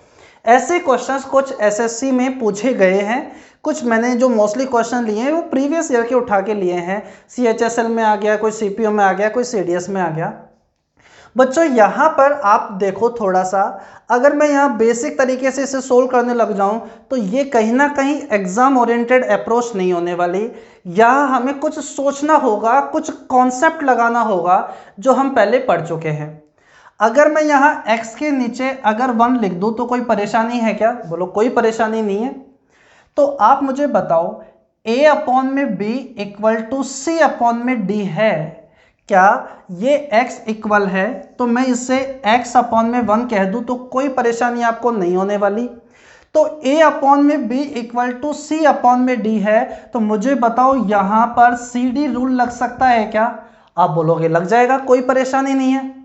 ऐसे क्वेश्चंस कुछ एसएससी में पूछे गए हैं, कुछ मैंने जो मोस्टली क्वेश्चन लिए हैं वो प्रीवियस ईयर के उठा के लिए हैं। CHSL में आ गया, कोई CPO में आ गया, कोई CDS में आ गया। बच्चों यहाँ पर आप देखो थोड़ा सा, अगर मैं यहाँ बेसिक तरीके से इसे सोल्व करने लग जाऊँ तो ये कहीं ना कहीं एग्जाम ओरिएंटेड अप्रोच नहीं होने वाली। यहाँ हमें कुछ सोचना होगा, कुछ कॉन्सेप्ट लगाना होगा जो हम पहले पढ़ चुके हैं। अगर मैं यहाँ x के नीचे अगर 1 लिख दूँ तो कोई परेशानी है क्या? बोलो कोई परेशानी नहीं है। तो आप मुझे बताओ a अपॉन में b equal to c upon में d है क्या? ये x इक्वल है तो मैं इसे x अपॉन में 1 कह दूं तो कोई परेशानी आपको नहीं होने वाली। तो a अपॉन में b equal to c upon में d है, तो मुझे बताओ यहां पर CD रूल लग सकता है क्या? आप बोलोगे लग जाएगा, कोई परेशानी नहीं है।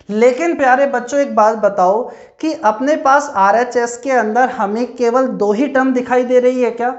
लेकिन प्यारे बच्चों एक बात बताओ कि अपने पास RHS के अंदर हमें केवल दो ही टर्म दिखाई दे रही है क्या?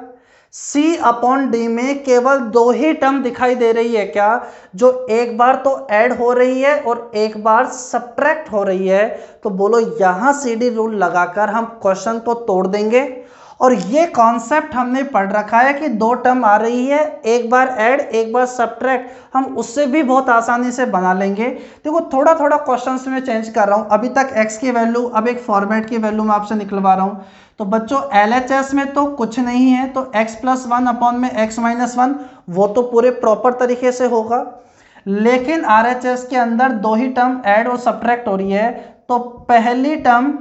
C अपॉन D में केवल दो ही टर्म दिखाई दे रही है क्या, जो एक बार तो ऐड हो रही है और एक बार सब्ट्रैक्ट हो रही है? तो बोलो यहाँ CD रूल लगाकर हम क्वेश्चन को तोड़ देंगे। और ये कॉन्सेप्ट हमने पढ़ रखा है कि दो टर्म आ रही है, एक बार ऐड एक बार सब्ट्रैक्ट, हम उससे भी बहुत आसानी से बना लेंगे। देखो थोड़ा थोड़ा क्वेश्चंस में चेंज कर रहा हूँ। अभी तक x की वैल्यू, अब एक फॉर्मेट की वैल्यू मैं आपसे निकलवा रहा हूँ। तो बच्चों LHS में तो कुछ नहीं है, तो x + 1 अपॉन में x - 1 वो तो पूरे प्रॉपर तरीके से होगा। लेकिन RHS के अंदर दो ही टर्म ऐड और सब्ट्रैक्ट हो रही है, तो पहली टर्म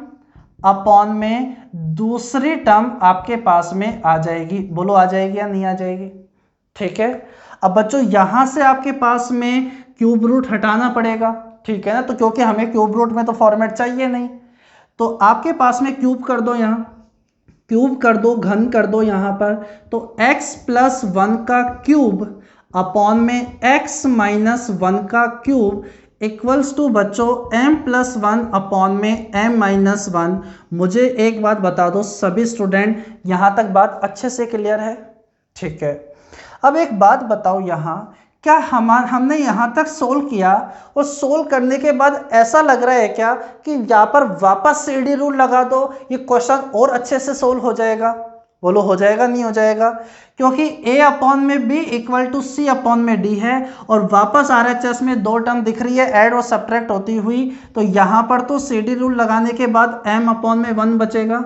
अपॉन में दूसरी टर्म आपके पास में आ जाएगी। बोलो आ जाएगी या नहीं आ जाएगी? ठीक है। अब बच्चों यहां से आपके पास में क्यूब रूट हटाना पड़ेगा, ठीक है ना? तो क्योंकि हमें क्यूब रूट में तो फॉर्मेट चाहिए नहीं, तो आपके पास में क्यूब कर दो, यहाँ क्यूब कर दो, घन कर दो यहाँ पर। तो x + 1 का क्यूब अपॉन में x - 1 का क्यूब इक्वल्स टू बच्चों m + 1 अपॉन में m - 1। मुझे एक बात बता दो सभी स्टूडेंट, यहाँ तक बात अच्छे से क्लियर है? ठीक है। अब एक बात बताओ, यहाँ क्या हमने यहाँ तक सोल्व किया और सोल्व करने के बाद ऐसा लग रहा है क्या कि यहाँ पर वापस CD रूल लगा दो, ये क्वेश्चन और अच्छे से सोल्व हो जाएगा? बोलो हो जाएगा नहीं हो जाएगा? क्योंकि a अपॉन में b equal to c upon में d है, और वापस RHS में दो टर्म दिख रही है ऐड और सब्ट्रैक्ट होती हुई, तो यहाँ पर तो CD रूल लगाने के बाद m अपॉन में 1 बचेगा।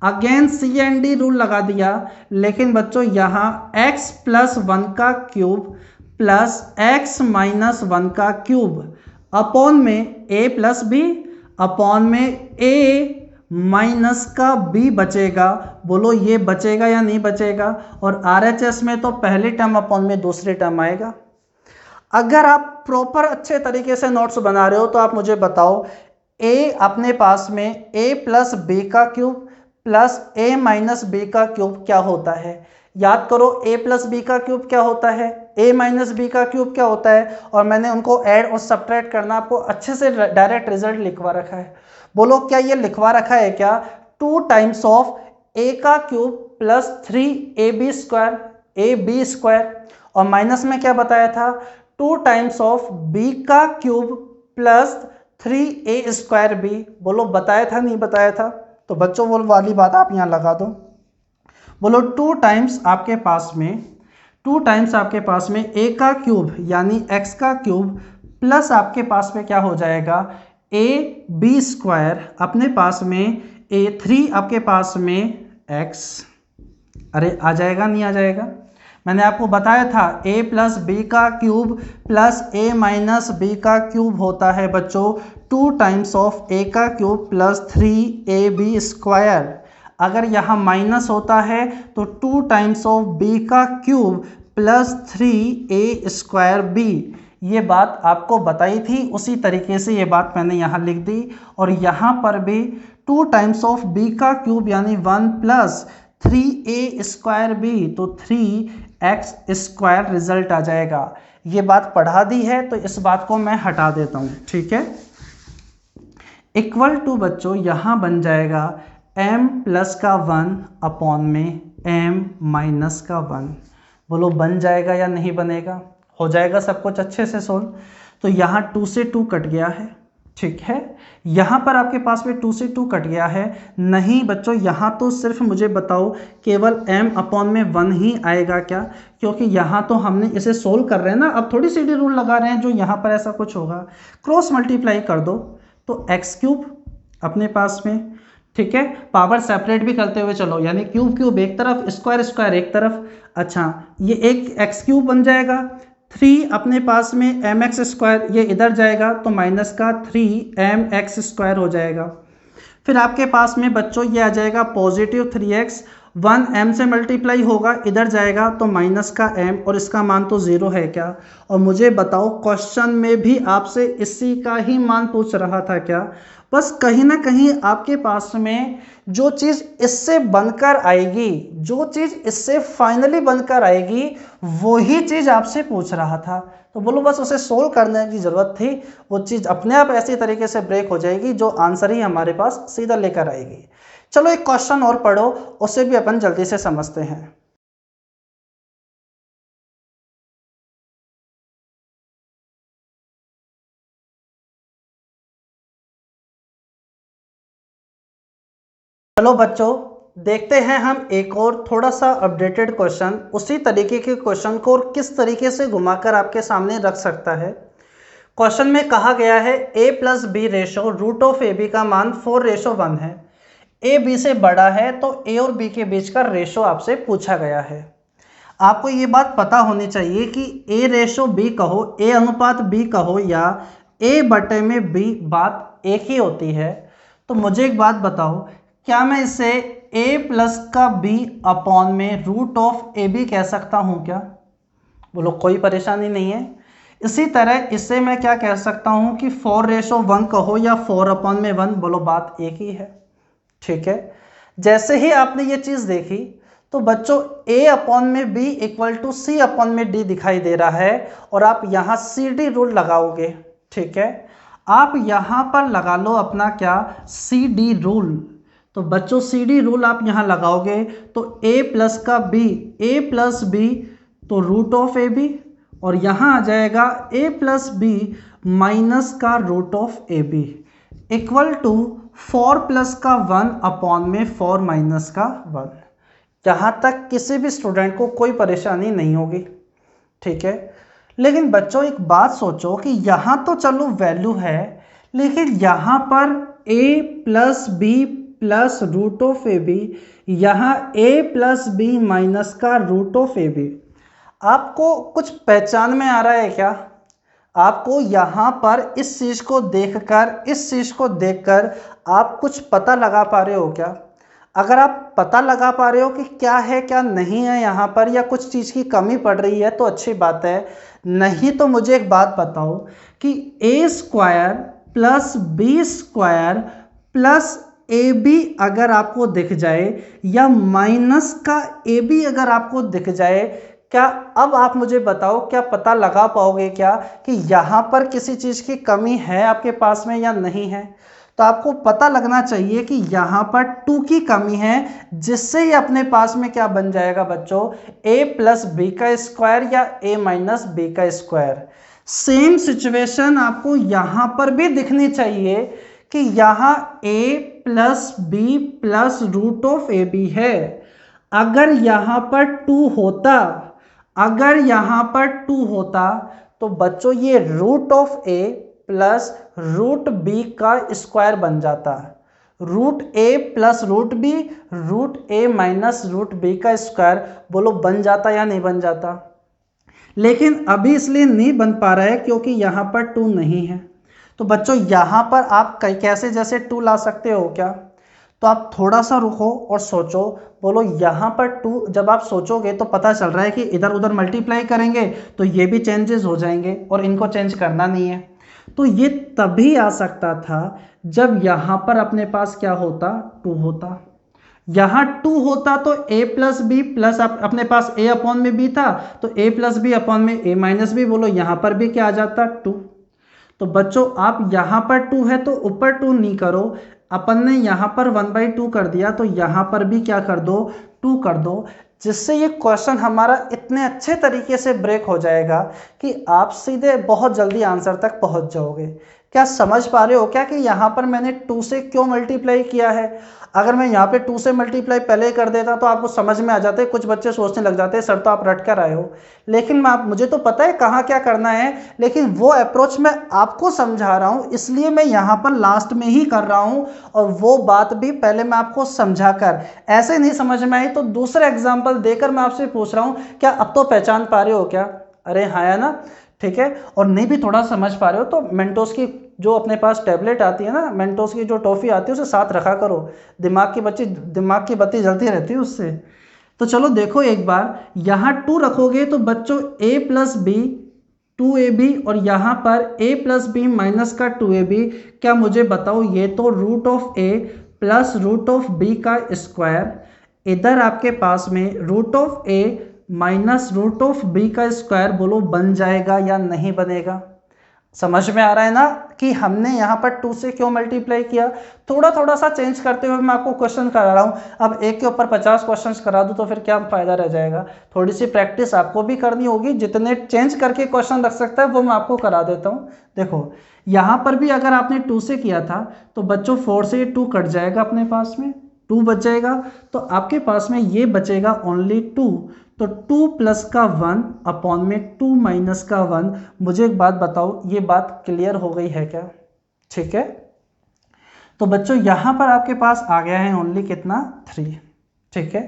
Again C and D rule लगा दिया, लेकिन बच्चों यहाँ x + 1 का क्यूब प्लस x - 1 का क्यूब अपॉन में a + b अपॉन में a माइनस का b बचेगा। बोलो ये बचेगा या नहीं बचेगा? और RHS में तो पहली टर्म अपॉन में दूसरी टर्म आएगा। अगर आप प्रॉपर अच्छे तरीके से नोट्स बना रहे हो तो आप मुझे बताओ, a अपने पास में a + b का क्यूब प्लस a - b का क्यूब क्या होता है? याद करो a + b का क्यूब क्या होता है, a - b का क्यूब क्या होता है, और मैंने उनको ऐड और सब्ट्रैक्ट करना आपको अच्छे से डायरेक्ट रिजल्ट लिखवा रखा है। बोलो क्या ये लिखवा रखा है क्या? 2 टाइम्स ऑफ a का क्यूब प्लस 3ab² और माइनस में क्या बताया था? 2 टाइम्स ऑफ b का क्यूब प्लस 3a²b। बोलो बताया था नहीं बताया था? तो बच्चों वो वाली बात आप यहाँ लगा दो। बोलो 2 टाइम्स आपके पास में a का क्यूब यानी x का क्यूब प्लस आपके पास में क्या हो जाएगा a b स्क्वायर, अपने पास में a3 आपके पास में x, अरे आ जाएगा नहीं आ जाएगा? मैंने आपको बताया था a प्लस बी का cube plus a minus B का क्यूब होता है बच्चों 2 टाइम्स ऑफ a का क्यूब प्लस 3ab स्क्वायर। अगर यहाँ माइनस होता है तो 2 टाइम्स ऑफ b का cube plus 3a square b। ये बात आपको बताई थी, उसी तरीके से ये बात मैंने यहाँ लिख दी। और यहाँ पर भी 2 टाइम्स ऑफ b का क्यूब यानी 1 प्लस 3a स्क्वायर b, तो 3x स्क्वायर रिजल्ट आ जाएगा। ये बात पढ़ा दी है तो इस बात को मैं हटा देता हूँ, ठीक है। इक्वल टू बच्चों यहाँ बन जाएगा m प्लस का 1 अपॉन में m माइनस का 1। बोलो बन जाएगा या नहीं बनेगा? हो जाएगा सब कुछ अच्छे से सोल्व। तो यहाँ 2 से 2 कट गया है, ठीक है। यहाँ पर आपके पास में 2 से 2 कट गया है। नहीं बच्चों, यहाँ तो सिर्फ मुझे बताओ केवल m अपॉन में 1 ही आएगा क्या? क्योंकि यहाँ तो हमने इसे सोल्व कर रहे हैं ना, अब थोड़ी सीधी रूल लगा रहे हैं जो यहाँ पर ऐसा कुछ होगा। क्रॉस मल्टीप्लाई कर दो तो एक्स क्यूब अपने पास में, ठीक है। पावर सेपरेट भी करते हुए चलो, यानी क्यूब क्यूब एक तरफ, स्क्वायर स्क्वायर एक तरफ। अच्छा, ये एक एक्स क्यूब बन जाएगा। 3 अपने पास में एम एक्स स्क्वायर, ये इधर जाएगा तो माइनस का 3m x स्क्वायर हो जाएगा। फिर आपके पास में बच्चों ये आ जाएगा पॉजिटिव 3x, 1 m से मल्टीप्लाई होगा, इधर जाएगा तो माइनस का m, और इसका मान तो 0 है क्या? और मुझे बताओ क्वेश्चन में भी आपसे इसी का ही मान पूछ रहा था क्या? बस कहीं ना कहीं आपके पास में जो चीज़ इससे बनकर आएगी, जो चीज़ इससे फाइनली बनकर आएगी, वही चीज़ आपसे पूछ रहा था। तो बोलो बस उसे सोल्व करने की ज़रूरत थी, वो चीज़ अपने आप ऐसी तरीके से ब्रेक हो जाएगी जो आंसर ही हमारे पास सीधा लेकर आएगी। चलो एक क्वेश्चन और पढ़ो, उसे भी अपन जल्दी से समझते हैं। चलो बच्चों देखते हैं हम एक और थोड़ा सा अपडेटेड क्वेश्चन, उसी तरीके के क्वेश्चन को और किस तरीके से घुमाकर आपके सामने रख सकता है। क्वेश्चन में कहा गया है a plus B ratio root of A B का मान 4:1 है। a b से बड़ा है तो a और b के बीच का रेशो आपसे पूछा गया है। आपको ये बात पता होनी चाहिए कि a रेशो b कहो, a अनुपात b कहो या a बटे में b, बात एक ही होती है। तो मुझे एक बात बताओ, क्या मैं इसे a प्लस का b अपॉन में रूट ऑफ ए बी कह सकता हूँ क्या? बोलो कोई परेशानी नहीं है। इसी तरह इससे मैं क्या कह सकता हूँ कि 4:1 कहो या 4 अपॉन में 1, बोलो बात एक ही है, ठीक है। जैसे ही आपने ये चीज़ देखी तो बच्चों a अपॉन में b equal to c upon में d दिखाई दे रहा है, और आप यहाँ CD रूल लगाओगे, ठीक है। आप यहाँ पर लगा लो अपना क्या, CD रूल। तो बच्चों CD रूल आप यहाँ लगाओगे तो a प्लस का b, a प्लस b तो रूट ऑफ ए बी, और यहाँ आ जाएगा a प्लस बी माइनस का root of A B equal to 4 plus का 1 अपॉन में 4 माइनस का 1। यहाँ तक किसी भी स्टूडेंट को कोई परेशानी नहीं होगी, ठीक है। लेकिन बच्चों एक बात सोचो कि यहाँ तो चलो वैल्यू है, लेकिन यहाँ पर a plus B plus root of A B, यहाँ a प्लस बी माइनस का रूट ऑफ ए बी। आपको कुछ पहचान में आ रहा है क्या? आपको यहाँ पर इस चीज़ को देखकर आप कुछ पता लगा पा रहे हो क्या? अगर आप पता लगा पा रहे हो कि क्या है क्या नहीं है यहाँ पर, या कुछ चीज़ की कमी पड़ रही है तो अच्छी बात है। नहीं तो मुझे एक बात बताओ कि a square plus B square plus A B अगर आपको दिख जाए, या माइनस का ए बी अगर आपको दिख जाए, क्या अब आप मुझे बताओ क्या पता लगा पाओगे क्या कि यहाँ पर किसी चीज़ की कमी है आपके पास में या नहीं है? तो आपको पता लगना चाहिए कि यहाँ पर 2 की कमी है, जिससे ये अपने पास में क्या बन जाएगा बच्चों, a प्लस बी का स्क्वायर या a माइनस बी का स्क्वायर। सेम सिचुएशन आपको यहाँ पर भी दिखनी चाहिए कि यहाँ a plus B plus root of A B है। अगर यहाँ पर 2 होता, अगर यहाँ पर 2 होता तो बच्चों ये root of A plus root B का स्क्वायर बन जाता। Root A plus root B, root A minus root B का स्क्वायर, बोलो बन जाता या नहीं बन जाता? लेकिन अभी इसलिए नहीं बन पा रहा है क्योंकि यहाँ पर 2 नहीं है। तो बच्चों यहाँ पर आप कैसे जैसे 2 ला सकते हो क्या? तो आप थोड़ा सा रुको और सोचो, बोलो यहाँ पर 2, जब आप सोचोगे तो पता चल रहा है कि इधर उधर मल्टीप्लाई करेंगे तो ये भी चेंजेस हो जाएंगे और इनको चेंज करना नहीं है। तो ये तभी आ सकता था जब यहाँ पर अपने पास क्या होता, 2 होता। यहाँ 2 होता तो a प्लस बी प्लस अपने पास a अपॉन में b था, तो a प्लस बी अपॉन में a माइनस बी, बोलो यहाँ पर भी क्या आ जाता, 2। तो बच्चों आप यहाँ पर 2 है तो ऊपर 2 नहीं करो, अपन ने यहाँ पर 1/2 कर दिया तो यहाँ पर भी क्या कर दो, 2 कर दो, जिससे ये क्वेश्चन हमारा इतने अच्छे तरीके से ब्रेक हो जाएगा कि आप सीधे बहुत जल्दी आंसर तक पहुँच जाओगे। क्या समझ पा रहे हो क्या कि यहाँ पर मैंने 2 से क्यों मल्टीप्लाई किया है? अगर मैं यहाँ पे 2 से मल्टीप्लाई पहले कर देता तो आपको समझ में आ जाता है। कुछ बच्चे सोचने लग जाते हैं सर तो आप रट कर आए हो, लेकिन मुझे तो पता है कहाँ क्या करना है, लेकिन वो अप्रोच मैं आपको समझा रहा हूँ, इसलिए मैं यहाँ पर लास्ट में ही कर रहा हूँ। और वो बात भी पहले मैं आपको समझा कर, ऐसे नहीं समझ में आई तो दूसरा एग्जाम्पल देकर मैं आपसे पूछ रहा हूँ, क्या अब तो पहचान पा रहे हो क्या? अरे हाँ है ना, ठीक है। और नहीं भी थोड़ा समझ पा रहे हो तो मेंटोस की जो अपने पास टैबलेट आती है ना, मेंटोस की जो टॉफ़ी आती है उसे साथ रखा करो, दिमाग की बत्ती जलती रहती है उससे। तो चलो देखो एक बार, यहाँ 2 रखोगे तो बच्चों a प्लस बी 2ab और यहाँ पर a प्लस बी माइनस का 2ab, क्या मुझे बताओ, ये तो root of a plus root of b का स्क्वायर, इधर आपके पास में root of a minus root of b का स्क्वायर, बोलो बन जाएगा या नहीं बनेगा? समझ में आ रहा है ना कि हमने यहाँ पर 2 से क्यों मल्टीप्लाई किया? थोड़ा थोड़ा सा चेंज करते हुए मैं आपको क्वेश्चन करा रहा हूँ। अब एक के ऊपर 50 क्वेश्चंस करा दूँ तो फिर क्या फ़ायदा रह जाएगा? थोड़ी सी प्रैक्टिस आपको भी करनी होगी, जितने चेंज करके क्वेश्चन रख सकता है वो मैं आपको करा देता हूँ। देखो यहाँ पर भी अगर आपने 2 से किया था तो बच्चों 4 से 2 कट जाएगा, अपने पास में 2 बच जाएगा, तो आपके पास में ये बचेगा ओनली 2। तो 2 प्लस का 1 अपॉन में 2 माइनस का 1। मुझे एक बात बताओ, ये बात क्लियर हो गई है क्या? ठीक है। तो बच्चों यहाँ पर आपके पास आ गया है ओनली कितना, 3। ठीक है।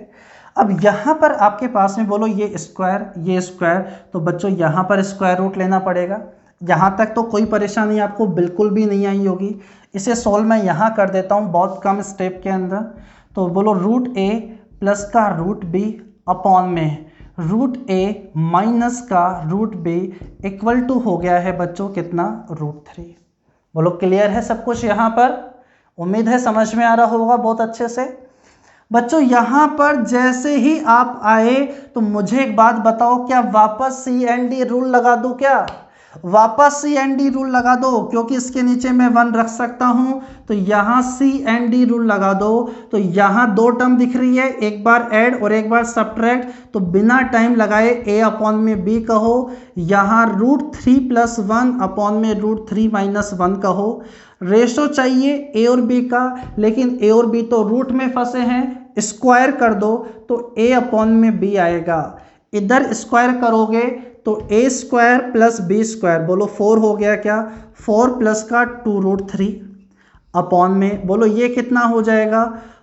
अब यहाँ पर आपके पास में बोलो ये स्क्वायर, ये स्क्वायर, तो बच्चों यहाँ पर स्क्वायर रूट लेना पड़ेगा। यहाँ तक तो कोई परेशानी आपको बिल्कुल भी नहीं आई होगी। इसे सॉल्व मैं यहाँ कर देता हूँ बहुत कम स्टेप के अंदर। तो बोलो रूट ए प्लस का रूट बी अपॉन में रूट ए माइनस का रूट बी इक्वल टू हो गया है बच्चों कितना, रूट 3। बोलो क्लियर है सब कुछ यहाँ पर? उम्मीद है समझ में आ रहा होगा बहुत अच्छे से। बच्चों यहाँ पर जैसे ही आप आए तो मुझे एक बात बताओ, क्या वापस CND रूल लगा दूँ क्या? वापस CND रूल लगा दो, क्योंकि इसके नीचे मैं 1 रख सकता हूँ, तो यहाँ CND रूल लगा दो। तो यहाँ 2 टर्म दिख रही है, एक बार ऐड और एक बार सब्ट्रैक्ट, तो बिना टाइम लगाए a अपॉन में b कहो, यहाँ रूट 3 प्लस 1 अपॉन में रूट 3 माइनस 1 कहो। रेशो चाहिए a और b का, लेकिन a और b तो रूट में फंसे हैं, स्क्वायर कर दो तो a अपॉन में b आएगा। इधर स्क्वायर करोगे तो a square plus b square, बोलो 4 हो गया क्या, 4 प्लस का 2 रूट 3 अपॉन में, बोलो ये कितना हो जाएगा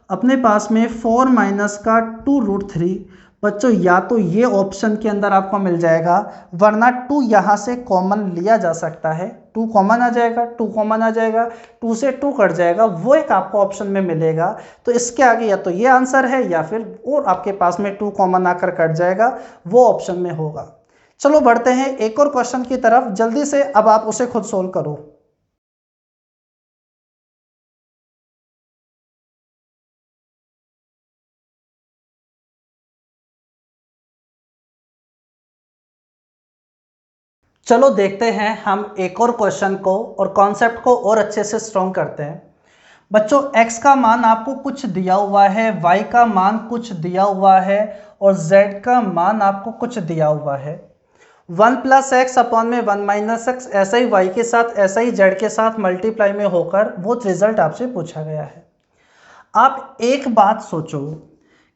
अपने पास में 4 माइनस का 2 रूट 3। बच्चों या तो ये ऑप्शन के अंदर आपको मिल जाएगा, वरना 2 यहाँ से कॉमन लिया जा सकता है, 2 कॉमन आ जाएगा, 2 कॉमन आ जाएगा, 2 से 2 कट जाएगा, वो एक आपको ऑप्शन में मिलेगा। तो इसके आगे या तो ये आंसर है या फिर और आपके पास में 2 कॉमन आकर कट जाएगा, वो ऑप्शन में होगा। चलो बढ़ते हैं एक और क्वेश्चन की तरफ जल्दी से, अब आप उसे खुद सोल्व करो। चलो देखते हैं हम एक और क्वेश्चन को और कॉन्सेप्ट को और अच्छे से स्ट्रॉन्ग करते हैं। बच्चों x का मान आपको कुछ दिया हुआ है, y का मान कुछ दिया हुआ है और z का मान आपको कुछ दिया हुआ है। 1 प्लस एक्स अपॉन में 1 माइनस एक्स, ऐसा ही y के साथ ऐसा ही z के साथ मल्टीप्लाई में होकर वो रिजल्ट आपसे पूछा गया है। आप एक बात सोचो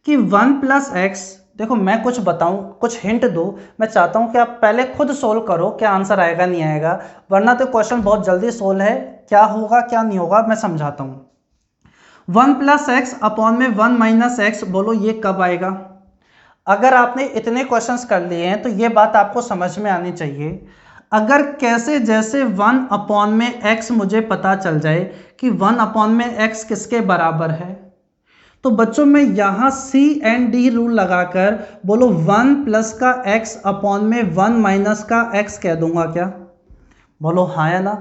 कि 1 प्लस एक्स, देखो मैं कुछ बताऊं, कुछ हिंट दूं, मैं चाहता हूं कि आप पहले खुद सोल्व करो, क्या आंसर आएगा नहीं आएगा, वरना तो क्वेश्चन बहुत जल्दी सोल्व है, क्या होगा क्या नहीं होगा मैं समझाता हूं। 1 प्लस एक्स अपॉन में 1 माइनस एक्स, बोलो ये कब आएगा? अगर आपने इतने क्वेश्चंस कर लिए हैं तो ये बात आपको समझ में आनी चाहिए। अगर कैसे जैसे 1 अपॉन में x मुझे पता चल जाए कि 1 अपॉन में x किसके बराबर है, तो बच्चों मैं यहां C एंड D रूल लगाकर बोलो 1 प्लस का x अपॉन में 1 माइनस का x कह दूंगा क्या? बोलो हाँ या ना?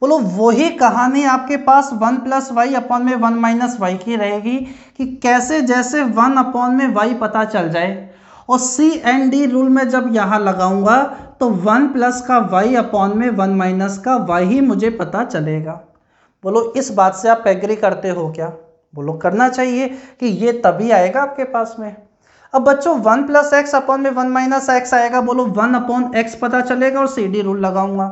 बोलो वही कहानी आपके पास 1 प्लस वाई अपॉन में 1 माइनस वाई की रहेगी कि कैसे जैसे 1 अपॉन में वाई पता चल जाए और सी एंड डी रूल में जब यहाँ लगाऊंगा तो 1 प्लस का वाई अपॉन में 1 माइनस का वाई ही मुझे पता चलेगा। बोलो इस बात से आप एग्री करते हो क्या? बोलो करना चाहिए कि ये तभी आएगा आपके पास में। अब बच्चों 1 प्लस एक्स अपॉन में 1 माइनस एक्स आएगा, बोलो 1 अपॉन एक्स पता चलेगा और सी डी रूल लगाऊंगा।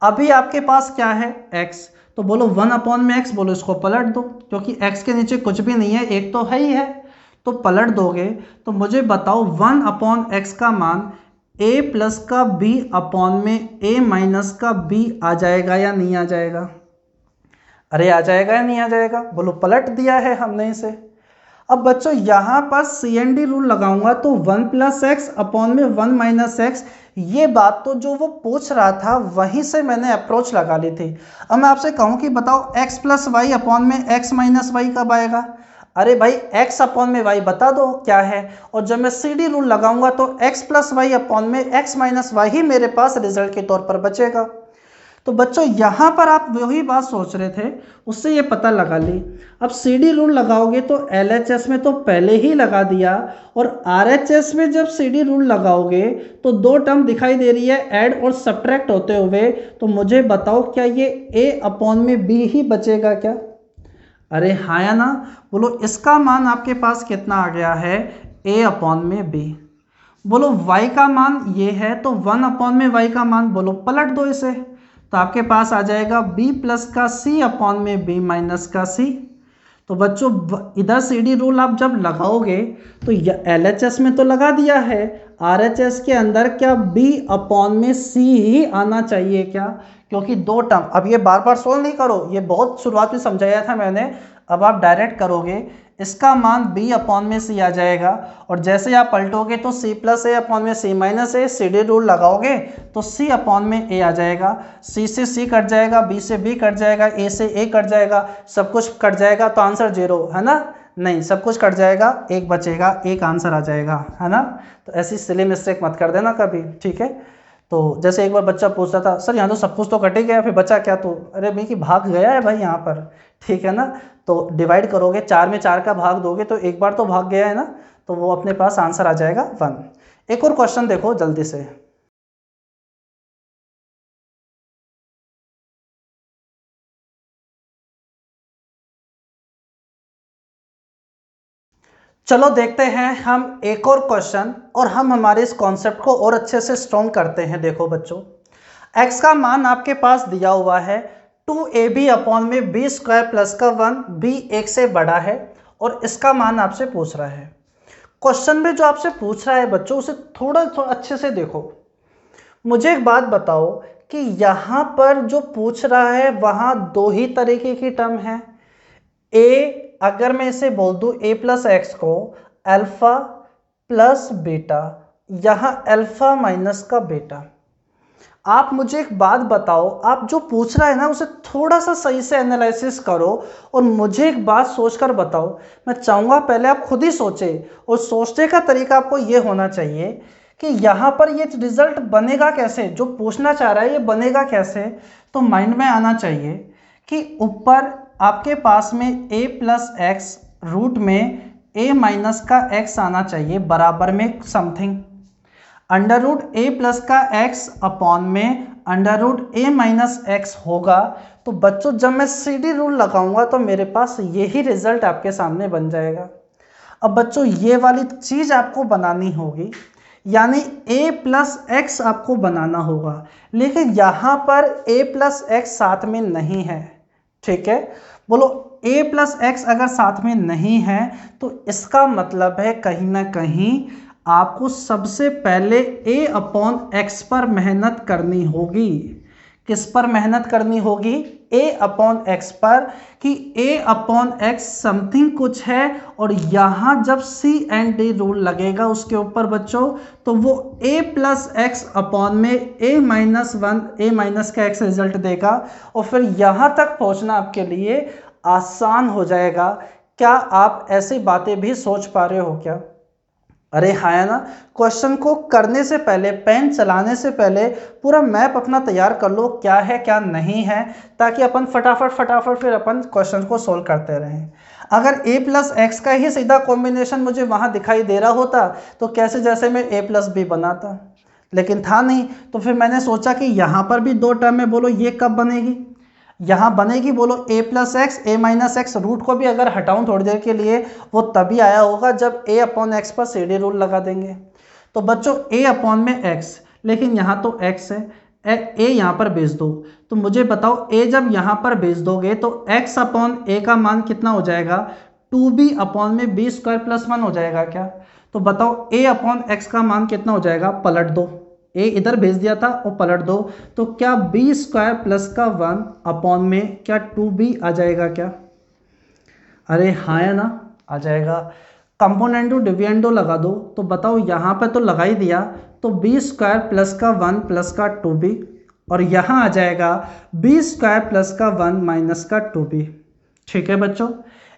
अभी आपके पास क्या है x, तो बोलो 1 अपॉन में x, बोलो इसको पलट दो क्योंकि x के नीचे कुछ भी नहीं है, एक तो है ही है, तो पलट दोगे तो मुझे बताओ 1 अपॉन x का मान a प्लस का b अपॉन में a माइनस का b आ जाएगा या नहीं आ जाएगा? अरे आ जाएगा या नहीं आ जाएगा? बोलो पलट दिया है हमने इसे। अब बच्चों यहाँ पर सी एन डी रूल लगाऊंगा तो 1 प्लस एक्स अपॉन में 1 माइनस एक्स, ये बात तो जो वो पूछ रहा था वहीं से मैंने अप्रोच लगा ली थी। अब मैं आपसे कहूँ कि बताओ x प्लस वाई अपॉन में x माइनस वाई कब आएगा? अरे भाई x अपॉन में y बता दो क्या है, और जब मैं सी डी रूल लगाऊंगा तो x प्लस वाई अपॉन में x माइनस वाई ही मेरे पास रिजल्ट के तौर पर बचेगा। तो बच्चों यहाँ पर आप वही बात सोच रहे थे, उससे ये पता लगा ली। अब सी डी रूल लगाओगे तो LHS में तो पहले ही लगा दिया, और RHS में जब सी डी रूल लगाओगे तो दो टर्म दिखाई दे रही है ऐड और सब्ट्रैक्ट होते हुए, तो मुझे बताओ क्या ये A अपॉन में B ही बचेगा क्या? अरे हाँ या ना? बोलो इसका मान आपके पास कितना आ गया है? A अपॉन में B। बोलो y का मान ये है तो 1 अपॉन में y का मान, बोलो पलट दो इसे, तो आपके पास आ जाएगा b प्लस का c अपॉन में b माइनस का c। तो बच्चों इधर सी डी रूल आप जब लगाओगे तो LHS में तो लगा दिया है, RHS के अंदर क्या b अपॉन में c ही आना चाहिए क्या? क्योंकि दो टर्म, अब ये बार बार सोल्व नहीं करो, ये बहुत शुरुआत में समझाया था मैंने, अब आप डायरेक्ट करोगे, इसका मान b अपॉन में c आ जाएगा, और जैसे आप पलटोगे तो c प्लस ए अपॉन में c माइनस ए, सी डी रूल लगाओगे तो c अपॉन में a आ जाएगा, c से c कट जाएगा, b से b कट जाएगा, a से a कट जाएगा, सब कुछ कट जाएगा, तो आंसर 0 है ना? नहीं, सब कुछ कट जाएगा, एक बचेगा, एक आंसर आ जाएगा, है ना? तो ऐसी सिली मिस्टेक मत कर देना कभी, ठीक है? तो जैसे एक बार बच्चा पूछता था, सर यहाँ तो सब कुछ तो कट ही गया, फिर बचा क्या? तो अरे भाई कि भाग गया है भाई यहाँ पर, ठीक है ना? तो डिवाइड करोगे, 4 में 4 का भाग दोगे तो एक बार तो भाग गया है ना, तो वो अपने पास आंसर आ जाएगा 1। एक और क्वेश्चन देखो जल्दी से। चलो देखते हैं हम एक और क्वेश्चन, और हम हमारे इस कॉन्सेप्ट को और अच्छे से स्ट्रॉन्ग करते हैं। देखो बच्चों, x का मान आपके पास दिया हुआ है 2ab अपॉन में b स्क्वायर प्लस का 1, b 1 से बड़ा है, और इसका मान आपसे पूछ रहा है। क्वेश्चन में जो आपसे पूछ रहा है बच्चों, उसे थोड़ा अच्छे से देखो। मुझे एक बात बताओ कि यहाँ पर जो पूछ रहा है वहाँ दो ही तरीके की टर्म है। a, अगर मैं इसे बोल दूं a प्लस एक्स को अल्फा प्लस बीटा, यहाँ अल्फा माइनस का बीटा। आप मुझे एक बात बताओ, आप जो पूछ रहा है ना उसे थोड़ा सा सही से एनालिसिस करो, और मुझे एक बात सोचकर बताओ। मैं चाहूँगा पहले आप खुद ही सोचे, और सोचने का तरीका आपको ये होना चाहिए कि यहाँ पर ये रिजल्ट बनेगा कैसे, जो पूछना चाह रहा है ये बनेगा कैसे। तो माइंड में आना चाहिए कि ऊपर आपके पास में a प्लस एक्स रूट में a माइनस का x आना चाहिए, बराबर में something under root a plus का x अपॉन में under root a minus X होगा। तो बच्चों जब मैं सी डी रूल लगाऊंगा तो मेरे पास यही रिजल्ट आपके सामने बन जाएगा। अब बच्चों ये वाली चीज़ आपको बनानी होगी, यानी a प्लस एक्स आपको बनाना होगा, लेकिन यहाँ पर a प्लस एक्स साथ में नहीं है, ठीक है? बोलो a प्लस एक्स अगर साथ में नहीं है तो इसका मतलब है कहीं ना कहीं आपको सबसे पहले a अपॉन एक्स पर मेहनत करनी होगी। किस पर मेहनत करनी होगी? a अपॉन एक्स पर, कि a अपॉन एक्स समथिंग कुछ है और यहां जब c एंड d रूल लगेगा उसके ऊपर बच्चों, तो वो a प्लस एक्स अपॉन में a minus one, a minus का x रिजल्ट देगा और फिर यहां तक पहुंचना आपके लिए आसान हो जाएगा। क्या आप ऐसी बातें भी सोच पा रहे हो क्या? अरे हाँ है ना। क्वेश्चन को करने से पहले, पेन चलाने से पहले पूरा मैप अपना तैयार कर लो, क्या है क्या नहीं है, ताकि अपन फटाफट फिर अपन क्वेश्चन को सोल्व करते रहें। अगर a प्लस एक्स का ही सीधा कॉम्बिनेशन मुझे वहाँ दिखाई दे रहा होता तो कैसे जैसे मैं a प्लस बी बनाता, लेकिन था नहीं। तो फिर मैंने सोचा कि यहाँ पर भी दो टर्म है, बोलो ये कब बनेगी? यहाँ बनेगी, बोलो a plus X, a minus X. Root को भी अगर हटाऊं थोड़ी देर के लिए, वो तभी आया होगा जब a अपॉन एक्स पर CD रूल लगा देंगे। तो बच्चों a अपॉन में x, लेकिन यहाँ तो x है, a यहाँ पर भेज दो। तो मुझे बताओ a जब यहाँ पर भेज दोगे तो x अपॉन a का मान कितना हो जाएगा? 2b अपॉन में b स्क्वायर प्लस 1 हो जाएगा क्या? तो बताओ a अपॉन एक्स का मान कितना हो जाएगा? पलट दो, a इधर भेज दिया था और पलट दो, तो क्या b स्क्वायर प्लस का 1 अपॉन में क्या 2b आ जाएगा क्या? अरे हाँ है ना, आ जाएगा। कंपोनेंडो डिविडेंडो लगा दो, तो बताओ यहाँ पे तो लगा ही दिया, तो b स्क्वायर प्लस का 1 प्लस का 2b, और यहाँ आ जाएगा b स्क्वायर प्लस का 1 माइनस का 2b। ठीक है बच्चों,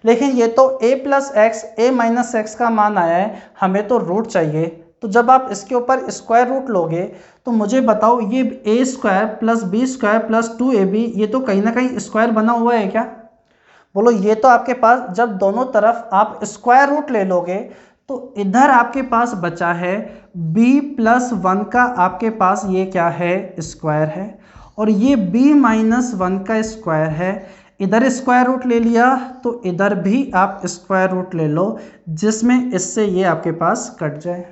लेकिन ये तो a plus X, a minus x का मान आया है, हमें तो रूट चाहिए। तो जब आप इसके ऊपर स्क्वायर रूट लोगे तो मुझे बताओ ये a square plus B square plus 2ab, ये तो कहीं ना कहीं स्क्वायर बना हुआ है क्या? बोलो ये तो आपके पास जब दोनों तरफ आप स्क्वायर रूट ले लोगे तो इधर आपके पास बचा है b प्लस 1 का, आपके पास ये क्या है? स्क्वायर है, और ये b माइनस 1 का स्क्वायर है। इधर स्क्वायर रूट ले लिया तो इधर भी आप स्क्वायर रूट ले लो, जिसमें इससे ये आपके पास कट जाए।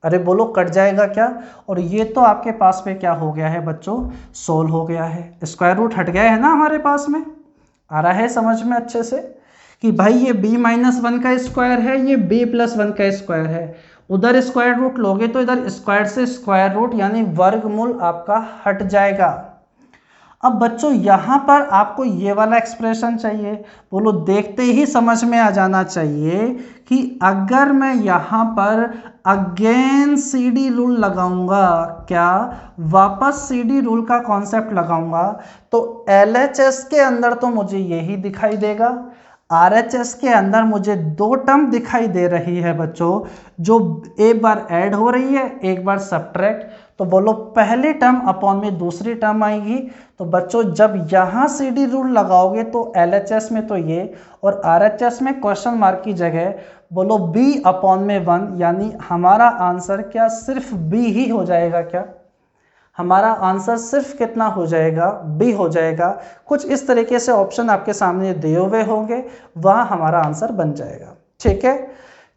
अरे बोलो कट जाएगा क्या? और ये तो आपके पास में क्या हो गया है बच्चों? सोल्व हो गया है, स्क्वायर रूट हट गया है ना हमारे पास में। आ रहा है समझ में अच्छे से कि भाई ये b माइनस 1 का स्क्वायर है, ये b प्लस 1 का स्क्वायर है। उधर स्क्वायर रूट लोगे तो इधर स्क्वायर से स्क्वायर रूट यानी वर्गमूल आपका हट जाएगा। अब बच्चों यहाँ पर आपको ये वाला एक्सप्रेशन चाहिए, बोलो देखते ही समझ में आ जाना चाहिए कि अगर मैं यहाँ पर अगेन CD रूल लगाऊंगा, क्या वापस CD रूल का कॉन्सेप्ट लगाऊंगा, तो LHS के अंदर तो मुझे यही दिखाई देगा, RHS के अंदर मुझे दो टर्म दिखाई दे रही है बच्चों, जो एक बार ऐड हो रही है एक बार सब्ट्रैक्ट। तो बोलो पहली टर्म अपॉन में दूसरी टर्म आएगी। तो बच्चों जब यहाँ CD रूल लगाओगे तो LHS में तो ये, और RHS में क्वेश्चन मार्क की जगह बोलो b अपॉन में 1, यानी हमारा आंसर क्या सिर्फ b ही हो जाएगा क्या? हमारा आंसर सिर्फ कितना हो जाएगा? b हो जाएगा। कुछ इस तरीके से ऑप्शन आपके सामने दिए हुए होंगे, वहाँ हमारा आंसर बन जाएगा। ठीक है,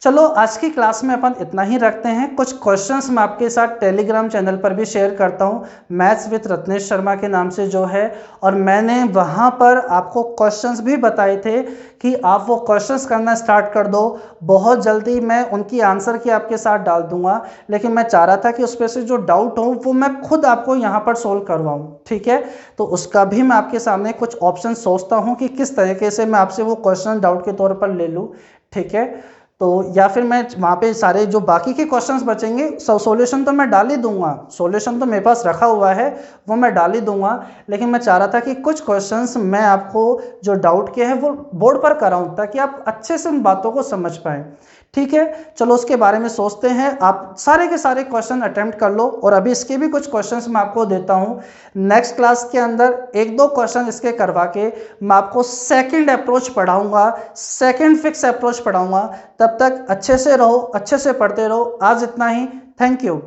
चलो आज की क्लास में अपन इतना ही रखते हैं। कुछ क्वेश्चंस मैं आपके साथ टेलीग्राम चैनल पर भी शेयर करता हूं, मैथ्स विद रत्नेश शर्मा के नाम से जो है, और मैंने वहां पर आपको क्वेश्चंस भी बताए थे कि आप वो क्वेश्चंस करना स्टार्ट कर दो। बहुत जल्दी मैं उनकी आंसर की आपके साथ डाल दूंगा, लेकिन मैं चाह रहा था कि उस पर से जो डाउट हो वो मैं खुद आपको यहाँ पर सोल्व करवाऊँ। ठीक है, तो उसका भी मैं आपके सामने कुछ ऑप्शन सोचता हूँ कि किस तरीके से मैं आपसे वो क्वेश्चन डाउट के तौर पर ले लूँ। ठीक है, तो या फिर मैं वहाँ पे सारे जो बाकी के क्वेश्चंस बचेंगे सॉल्यूशन तो मैं डाल ही दूंगा, सॉल्यूशन तो मेरे पास रखा हुआ है वो मैं डाल ही दूंगा, लेकिन मैं चाह रहा था कि कुछ क्वेश्चंस मैं आपको जो डाउट के हैं वो बोर्ड पर कराऊं ताकि आप अच्छे से उन बातों को समझ पाएं। ठीक है, चलो उसके बारे में सोचते हैं। आप सारे के सारे क्वेश्चन अटेम्प्ट कर लो, और अभी इसके भी कुछ क्वेश्चंस मैं आपको देता हूं। नेक्स्ट क्लास के अंदर एक दो क्वेश्चन इसके करवा के मैं आपको सेकंड अप्रोच पढ़ाऊंगा, सेकंड फिक्स अप्रोच पढ़ाऊंगा। तब तक अच्छे से रहो, अच्छे से पढ़ते रहो। आज इतना ही, थैंक यू।